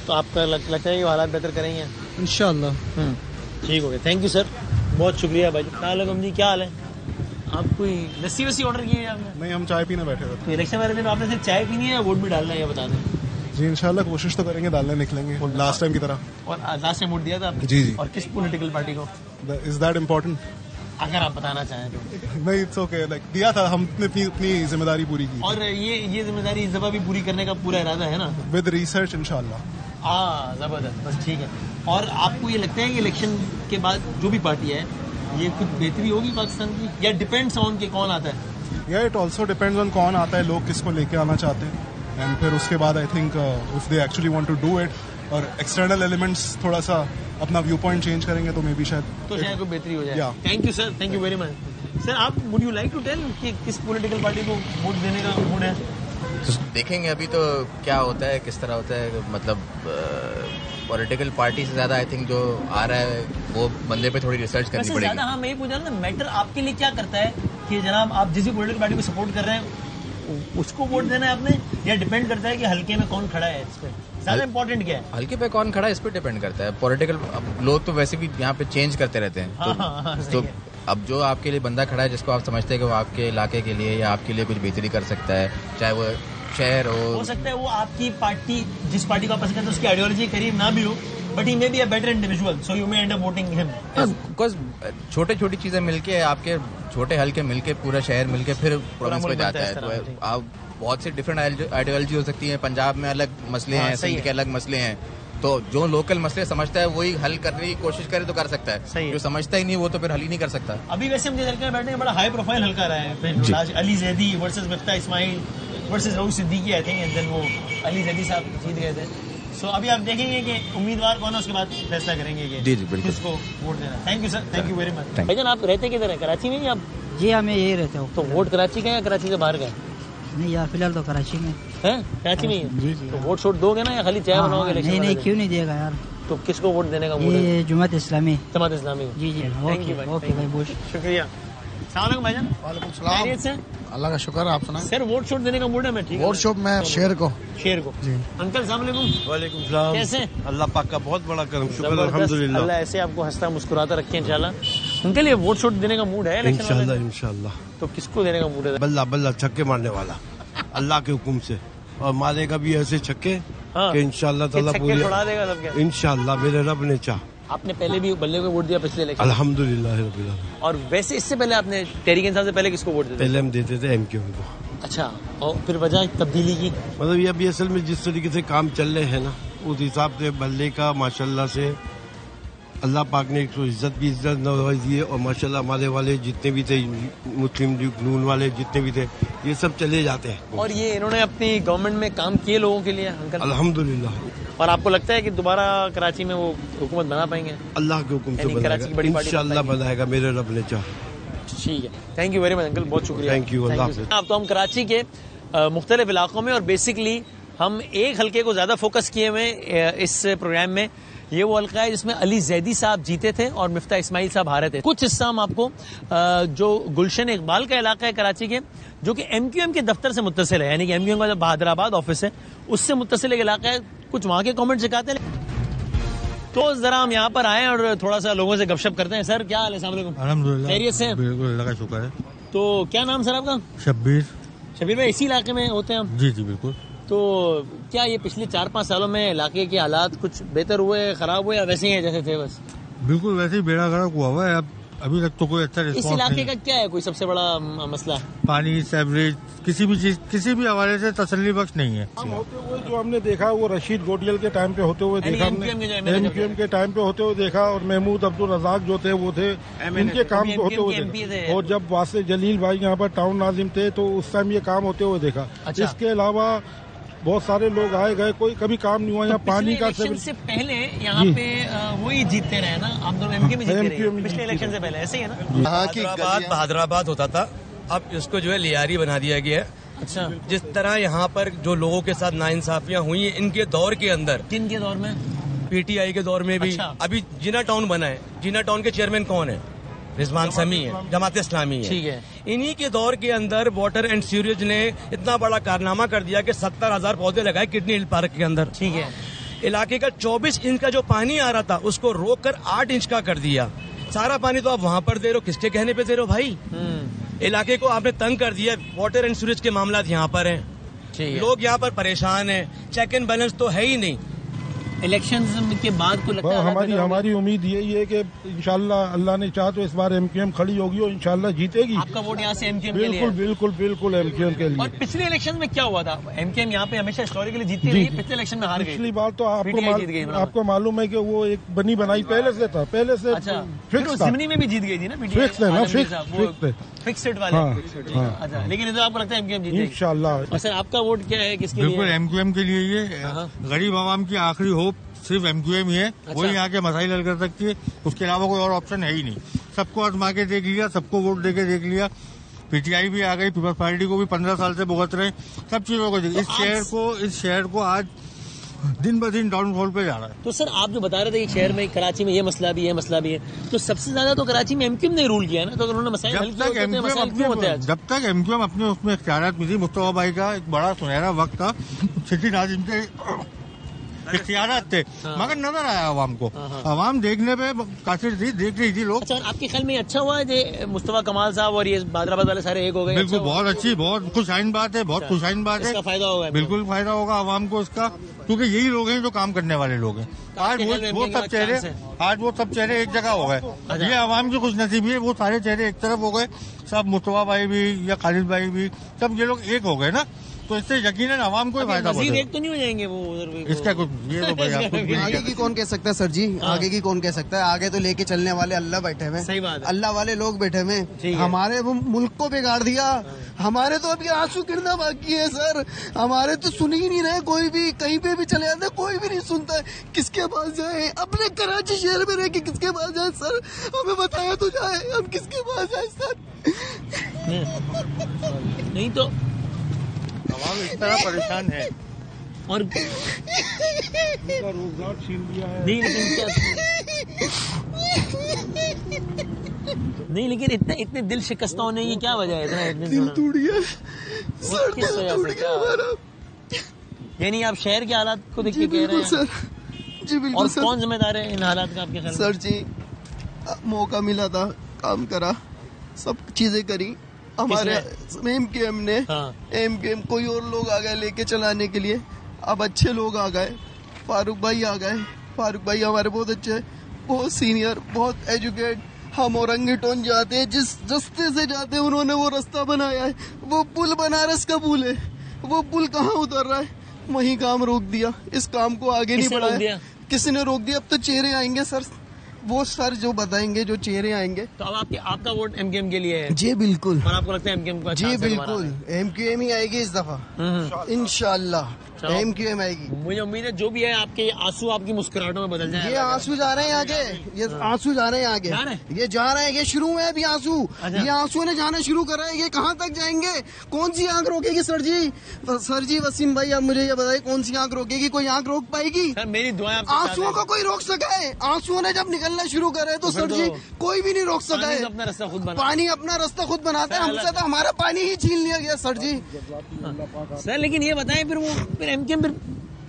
S2: तो आपका लगता है कि हालात बेहतर करेंगे
S17: इंशाल्लाह?
S2: ठीक हो गया, थैंक यू सर, बहुत शुक्रिया भाई। अस्सलाम जी, क्या हाल है? आप कोई लस्सी वस्सी ऑर्डर की है आपने?
S3: नहीं, हम चाय पीने बैठे थे।
S2: तो इलेक्शन वाले दिन आपने सिर्फ चाय पीनी है या वोट भी डालना है, ये बता दें।
S3: जी इंशाल्लाह कोशिश तो करेंगे, डालने निकलेंगे लास्ट टाइम की तरह।
S2: और लास्ट टाइम वोट दिया था आपने?
S3: जी।
S2: और किस पॉलिटिकल पार्टी को?
S3: Is that important?
S2: अगर आप बताना चाहें तो।
S3: नहीं, इट्स ओके, लाइक दिया था, हमने अपनी जिम्मेदारी पूरी की।
S2: और ये जिम्मेदारी इस दफा भी पूरी करने का पूरा इरादा है ना?
S3: विद रिसर्च इंशाल्लाह।
S2: जबरदस्त, बस ठीक है। और आपको ये लगता है कि इलेक्शन के बाद जो भी पार्टी है ये कुछ बेहतरी होगी पाकिस्तान की, या डिपेंड्स ऑन के कौन आता है?
S3: या इट ऑल्सो डिपेंड्स ऑन कौन आता है, लोग किसको लेके आना चाहते हैं, एंड फिर उसके बाद I think if they actually want to do it और एक्सटर्नल एलिमेंट्स थोड़ा सा अपना व्यू पॉइंट चेंज करेंगे तो मे बी शायद
S2: कोई बेहतरी हो जाए। Thank you sir, thank you very much. Sir आप would you like to tell कि किस पॉलिटिकल पार्टी को वोट देने का मूड है?
S18: देखेंगे अभी तो क्या होता है, किस तरह होता है। मतलब पॉलिटिकल पार्टी से ज्यादा आई थिंक जो आ रहा है वो बंदे पे थोड़ी रिसर्च करनी पड़ेगी।
S2: ज्यादा हाँ मैं ये पूछ रहा हूँ, मैटर आपके लिए क्या करता है कि जनाब आप जिस भी पॉलिटिकल पार्टी को सपोर्ट कर रहे हैं उसको वोट देना है आपने, या डिपेंड करता है कि हल्के में कौन खड़ा है? इस पे ज्यादा इंपॉर्टेंट क्या है?
S18: हल्के पे कौन खड़ा है इस पे डिपेंड करता है। पॉलिटिकल लोग तो वैसे भी यहाँ पे चेंज करते रहते हैं, तो अब जो आपके लिए बंदा खड़ा है जिसको आप समझते हैं कि वो आपके इलाके के लिए या आपके लिए कुछ बेहतरी कर सकता है, चाहे वो शहर हो
S2: सकता है वो आपकी पार्टी जिस पार्टी को आप पसंद करते हैं उसकी आइडियोलॉजी करीब ना भी हो, but he may be a better individual, so you may and up voting him.
S18: Because छोटे छोटी चीजें मिलके आपके छोटे हल्के मिलके पूरा शहर मिलके फिर प्रोविंस में जाता है। तो आप बहुत सी डिफरेंट आइडियोलॉजी हो सकती है। पंजाब में अलग मसले हैं, सिंध के अलग मसले हैं, तो जो लोकल मसले समझता है वही हल करने की कोशिश करे तो कर सकता है, जो समझता ही नहीं वो तो फिर हल ही नहीं कर सकता।
S2: अभी वैसे हम जिस हल्के में बैठे हैं बड़ा हाई प्रोफाइल हल्का रहा है, Ali Zaidi versus Miftah Ismail versus Rauf Siddiqui I think, and then वो अली जैदी साहब जीत गए थे। सो अभी आप देखेंगे कि उम्मीदवार कौन है, उसके बाद फैसला करेंगे कि किसको वोट देना। Thank you sir, thank you very much. भाईजान आप रहते किधर है, कराची में? आप?
S7: जी हाँ मैं यही रहता हूँ।
S2: तो वोट कराची का है या कराची से बाहर का?
S7: नहीं यार फिलहाल तो कराची में
S2: है। कराची में ही है? तो वोट शोट दोगे ना या खाली चाय बनाओगे?
S7: नहीं क्यों नहीं देगा यार।
S2: तो किसको वोट देने का मूड है?
S7: ये जमात इस्लामी।
S2: जमात इस्लामी।
S7: जी
S2: थैंक यू
S7: भाई बहुत
S2: शुक्रिया। सलाम भाईजान।
S19: वालेकुम सलाम। अल्लाह का शुक्र है, आप सुनाएं?
S2: सर वोट शोट देने का मूड है? मैं ठीक।
S19: वोट शोट में शेर को
S2: जी। अंकल सलाम वालेकुम।
S4: वालेकुम सलाम।
S2: कैसे?
S4: अल्लाह पाक का बहुत बड़ा करम, शुक्र अल्हम्दुलिल्लाह।
S2: अल्लाह ऐसे आपको हंसता मुस्कुराता रखे इंशाल्लाह। अंकल ये वोट शोट देने का मूड है
S4: इंशाल्लाह इंशाल्लाह।
S2: तो किसको देने का मूड है?
S4: बल्ला बल्ला छक्के मारने वाला अल्लाह के हुक्म से, और मारेगा भी ऐसे छक्के कि इंशाल्लाह ताला पूरी इंशाल्लाह मेरे रब ने चाह।
S2: आपने पहले भी बल्ले को वोट दिया पिछले इलेक्शन?
S4: अल्हम्दुलिल्लाह रब्बिल आलमीन।
S2: और वैसे इससे पहले आपने तहरीक इंसाफ से पहले किसको वोट दिया?
S4: पहले हम देते थे एमक्यूएम को।
S2: अच्छा, और फिर वजह तब्दीली की?
S4: मतलब ये अभी असल में जिस तरीके से काम चल रहे हैं ना, उस हिसाब से बल्ले का माशाल्लाह से अल्लाह पाक ने एक इज्जत भी इज्जत नवाजी है, और माशाल्लाह हमारे वाले जितने भी थे मुस्लिम लीग नून वाले जितने भी थे ये सब चले जाते हैं।
S2: और ये इन्होंने अपनी गवर्नमेंट में काम किए लोगों के लिए अंकल?
S4: अल्हम्दुलिल्लाह।
S2: और आपको लगता है कि दोबारा कराची में वो हुकूमत बना पाएंगे?
S4: अल्लाह के हुक्म से बनाएगा, इंशाल्लाह बनाएगा मेरे रब ने चाह।
S2: ठीक है, thank you very much uncle, बहुत शुक्रिया।
S4: Thank you.
S2: अब तो हम कराची के मुख्तलिफ इलाकों में, और बेसिकली हम एक हल्के को ज्यादा फोकस किए हुए इस प्रोग्राम में। ये वो हल्का है जिसमें अली जैदी साहब जीते थे और मिफ्ता इस्माइल साहब हारे थे। कुछ हिस्सा हम आपको जो गुलशन इकबाल का इलाका है कराची के, जो कि एमक्यूएम के दफ्तर से मुत्तसिल है, यानी कि एमक्यूएम का जो हैदराबाद ऑफिस है उससे मुत्तसिल एक इलाका है, कुछ वहां के कमेंट सिखाते हैं। तो जरा हम यहाँ पर आए और थोड़ा सा लोगों से गपशप करते हैं। सर क्या हाल है? अस्सलाम वालेकुम।
S20: अल्हम्दुलिल्लाह
S2: खैरियत से?
S20: बिल्कुल अल्लाह का शुक्र है।
S2: तो क्या नाम सर आपका?
S20: शब्बीर।
S2: शब्बीर भाई इसी इलाके में होते हैं हम?
S20: जी बिल्कुल।
S2: तो क्या ये पिछले 4-5 सालों में इलाके के हालात कुछ बेहतर हुए, खराब हुए, या वैसे ही हैं जैसे थे बस?
S20: बिल्कुल वैसे ही बेड़ा गर्क हुआ है। अब अभी तक तो कोई अच्छा रिस्पॉन्स
S2: इस इलाके का क्या है कोई सबसे बड़ा मसला?
S20: पानी, सेवरेज, किसी भी चीज किसी भी हवाले से तसल्ली बख्श नहीं है।
S3: होते हुए जो हमने देखा वो रशीद गोटियल के टाइम पे होते हुए देखा, एमक्यूएम के टाइम पे होते हुए देखा, और महमूद अब्दुल रजाक जो थे वो थे, इनके काम होते हुए देखा। और जब वासे जलील भाई यहाँ पर टाउन नाजिम थे तो उस टाइम ये काम होते हुए देखा। इसके अलावा बहुत सारे लोग आए गए, कोई कभी काम नहीं हुआ। यहाँ पानी का
S2: से पहले यहाँ पे वही जीतते रहे ना, आप दोनों एमक्यूएम में जीतते रहे पिछले इलेक्शन से पहले, ऐसे ही है ना?
S21: यहाँ की हैदराबाद होता था, अब इसको जो है लियारी बना दिया गया है।
S2: अच्छा,
S21: जिस तरह यहाँ पर जो लोगों के साथ नाइंसाफियां हुई इनके दौर के अंदर,
S2: किन के दौर में?
S21: पीटीआई के दौर में भी। अच्छा। अभी जीना टाउन बना है, जीना टाउन के चेयरमैन कौन है? रिजवान समी है, जमात इस्लामी है।
S2: ठीक है।
S21: इन्हीं के दौर के अंदर वाटर एंड सीवरेज ने इतना बड़ा कारनामा कर दिया कि 70,000 पौधे लगाए किडनी हिल पार्क के अंदर।
S2: ठीक है।
S21: इलाके का 24 इंच का जो पानी आ रहा था उसको रोक कर 8 इंच का कर दिया। सारा पानी तो आप वहां पर दे रहे हो, किसके कहने पे दे रहे हो भाई? इलाके को आपने तंग कर दिया। वाटर एंड सीवरेज के मामला यहाँ पर है, लोग यहाँ पर परेशान है, चेक एंड बैलेंस तो है ही नहीं।
S2: इलेक्शन के बाद को लगता है
S3: हमारी उम्मीद यही है कि इंशाल्लाह अल्लाह ने चाहा तो इस बार एमक्यूएम खड़ी होगी और इंशाल्लाह जीतेगी।
S2: आपका वोट यहाँ से एमक्यूएम के लिए?
S3: बिल्कुल एमक्यूएम के लिए।
S2: और पिछले इलेक्शन में क्या हुआ था? एमक्यूएम यहाँ पे हमेशा हिस्टोरिकली जीतती रही, पिछले इलेक्शन में हार गई।
S3: पिछली बार तो आपको मालूम है कि वो एक बनी बनाई पहले से था, पहले से फिक्स था।
S2: सिमनी में भी जीत गई थी ना,
S3: फिक्स है ना,
S2: फिक्स्ड वाले। अच्छा, लेकिन इधर आपको लगता है एमक्यूएम जीतेगी
S3: इंशाल्लाह?
S2: सर आपका वोट क्या है, किसके लिए?
S20: बिल्कुल एमक्यूएम के लिए। ये गरीब आवाम की आखिरी होप सिर्फ एमक्यूएम ही है। वही यहाँ के मसाइल हल कर सकती है, उसके अलावा कोई और ऑप्शन है ही नहीं। सबको आजमा के देख लिया, सबको वोट देके देख लिया, पीटीआई भी आ गई, पीपल्स पार्टी को भी 15 साल से भुगत रहे, सब चीजों को इस शहर को आज दिन ब दिन डाउनफॉल पे जा रहा है।
S2: तो सर आप जो बता रहे थे कि शहर में कराची में ये मसला भी है, मसला भी है, तो सबसे ज्यादा तो कराची में एमक्यूएम ने रूल किया है ना, तो अगर उन्होंने मसाइल हल किए होते हैं, मसाइल क्यों होते हैं?
S20: जब तक एमक्यूएम अपने उसमें इख्तियारात में थी, मुस्तफा भाई का एक बड़ा सुनहरा वक्त था, सिटी नाजिम के इख्तियारात थे, मगर नजर आया आवाम को, आवाम देखने पे कासिर थी, देख रही थी लोग।
S2: अच्छा, आपके ख्याल में अच्छा हुआ है जो मुस्तफा कमाल साहब और ये बादराबाद वाले सारे एक हो गए?
S20: बिल्कुल, बहुत अच्छी, बहुत खुशाइन बात है, बहुत खुशाइन बात है,
S2: इसका फायदा होगा,
S20: बिल्कुल फायदा होगा आवाम को इसका, क्योंकि यही लोग हैं जो काम करने वाले लोग हैं। आज वो सब चेहरे एक जगह हो गए, ये आवाम की खुशनसीबी है, वो सारे चेहरे एक तरफ हो गए, सब मुस्तफा भाई भी या खालिद भाई भी, सब ये लोग एक हो गए ना, तो इससे यकीनन आवाम को फायदा होगा।
S2: एक तो नहीं हो जाएंगे वो उधर
S20: इसका कुछ, ये तो भाई
S1: आगे की कौन कह सकता है सर जी, आगे की कौन कह सकता है? आगे तो लेके चलने वाले अल्लाह बैठे हुए,
S2: सही बात है,
S1: अल्लाह वाले लोग बैठे हुए, हमारे मुल्क को बिगाड़ दिया, हमारे तो अभी आंसू गिरना बाकी है सर, हमारे तो सुन ही नहीं रहे, कोई भी कहीं पे भी चले जाते, कोई भी नहीं सुनता है, किसके पास जाए? अपने कराची शहर में रह के किसके पास जाए सर? हमें बताया तो जाए, हम किसके पास जाए सर?
S2: नहीं तो
S20: आवाम इस तरह परेशान है
S2: और
S20: रोजगार छीन दिया है।
S2: नहीं लेकिन इतने दिल शिकस्त होने की क्या वजह है?
S1: दिल टूट गया सर, दिल टूट गया हमारा।
S2: यानी आप शहर के हालात को देख के कह रहे हैं
S1: सर? जी बिल्कुल।
S2: और कौन जिम्मेदार है इन हालात का आपके ख्याल में?
S1: सर जी, मौका मिला था, काम करा, सब चीजें करी, हमारे एमकेएम ने, एमकेएम कोई और लोग आ गए लेके चलाने के लिए, अब अच्छे लोग आ गए, फारूक भाई आ गए, फारूक भाई हमारे बहुत अच्छे, बहुत सीनियर, बहुत एजुकेट। हम औरंगेटोन जाते हैं, जिस रास्ते से जाते हैं उन्होंने वो रास्ता बनाया है, वो पुल बनारस का पुल है, वो पुल कहाँ उतर रहा है? वहीं काम रोक दिया, इस काम को आगे नहीं बढ़ाया, किसी ने रोक दिया। अब तो चेहरे आएंगे सर, वो सर जो बताएंगे, जो चेहरे आएंगे।
S2: तो अब आपका वोट एमकेएम के लिए है?
S1: जी बिल्कुल।
S2: और आपको लगता है एमकेएम का?
S1: जी बिल्कुल, एमकेएम ही आएगी इस दफा इंशाल्लाह, एमकेएम आएगी।
S2: मुझे उम्मीद है जो भी है आपके आंसू आपकी मुस्कुराहटों में बदल जाए।
S1: ये आंसू जा रहे हैं आगे, ये आंसू जा रहे हैं आगे, ये जा रहे हैं, ये शुरू में अभी आंसू, ये आंसू ने जाना शुरू करा है, ये कहाँ तक जाएंगे? कौन सी आंख रोकेगी सर जी? सर जी वसीम भाई, अब मुझे ये बताइए, कौन सी आंख रोकेगी? कोई आंख रोक पाएगी?
S2: मेरी दुआएं
S1: आंसुओं को कोई रोक सका है? आंसुओं ने जब निकलना शुरू करे तो सर जी कोई भी नहीं रोक सका है।
S2: अपना रास्ता खुद बना,
S1: पानी अपना रास्ता खुद बनाता है, हमसे तो हमारा पानी ही छीन लिया गया सर जी।
S2: सर लेकिन ये बताएं, फिर एमकेएम फिर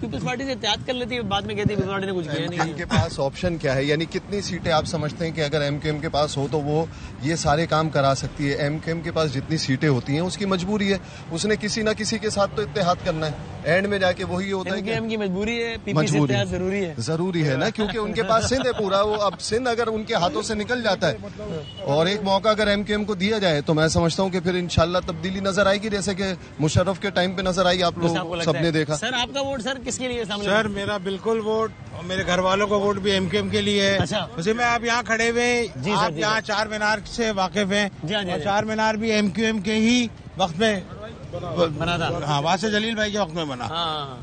S2: पीपल्स पार्टी से इत्तेहाद कर लेती है, बाद में कहती है पीपल्स पार्टी ने कुछ किया नहीं।
S22: इनके पास ऑप्शन क्या है? यानी कितनी सीटें आप समझते हैं कि अगर एमकेएम के पास हो तो वो ये सारे काम करा सकती है? एमकेएम के पास जितनी सीटें होती हैं उसकी मजबूरी है, उसने किसी ना किसी के साथ तो इत्तेहाद करना है, एंड में जाके वही होता है।
S2: एमकेएम की मजबूरी है, पीपी से इत्तेहाद जरूरी है,
S22: जरूरी है ना, क्योंकि उनके पास सिंध है पूरा, वो अब सिंध अगर उनके हाथों से निकल जाता है और एक मौका अगर एमकेएम को दिया जाए तो मैं समझता हूँ कि फिर इंशाल्लाह तब्दीली नजर आएगी, जैसे कि मुशर्रफ के टाइम पे नजर आई, आप लोग सबने देखा।
S2: सर आपका वोट सर किसके लिए?
S20: सर मेरा बिल्कुल वोट, और मेरे घर वालों का वोट भी एमकेएम के लिए है।
S2: अच्छा।
S20: वैसे मैं आप यहाँ खड़े हुए, आप यहाँ चार मीनार से वाकिफ हैं, और चार मीनार भी एमक्यूएम के ही वक्त में
S2: बना था।
S20: हाँ, वासे जलील भाई के वक्त में बना,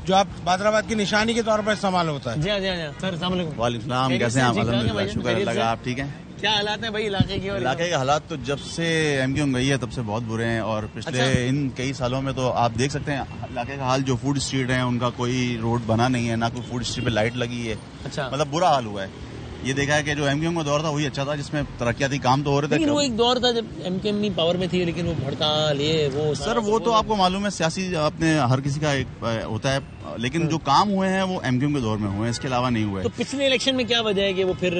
S20: जो आप बादराबाद की निशानी के तौर पर इस्तेमाल होता है।
S2: जी जी सर,
S23: वालेकुम सलाम, कैसे हैं आप? अल्हम्दुलिल्लाह, शुक्र अल्लाह, आप ठीक हैं?
S2: क्या हालात हैं भाई इलाके के?
S23: इलाके के हालात तो जब से एमक्यूएम गई है तब से बहुत बुरे हैं, और पिछले इन कई सालों में तो आप देख सकते हैं इलाके का हाल, जो फूड स्ट्रीट है उनका कोई रोड बना नहीं है, ना कोई फूड स्ट्रीट पे लाइट लगी है, मतलब बुरा हाल हुआ है। ये देखा है कि जो एमक्यूएम का दौर था वही अच्छा था, जिसमें तरक्याती काम तो हो रहे थे,
S2: लेकिन वो एक दौर था जब एमक्यूएम भी पावर में थी, लेकिन वो हड़ताल ये वो
S23: सर वो तो आपको मालूम है, सियासी अपने हर किसी का एक होता है, लेकिन जो काम हुए हैं वो एमक्यूएम के दौर में हुए हैं, इसके अलावा नहीं हुए।
S2: तो पिछले इलेक्शन में क्या वजह है कि वो फिर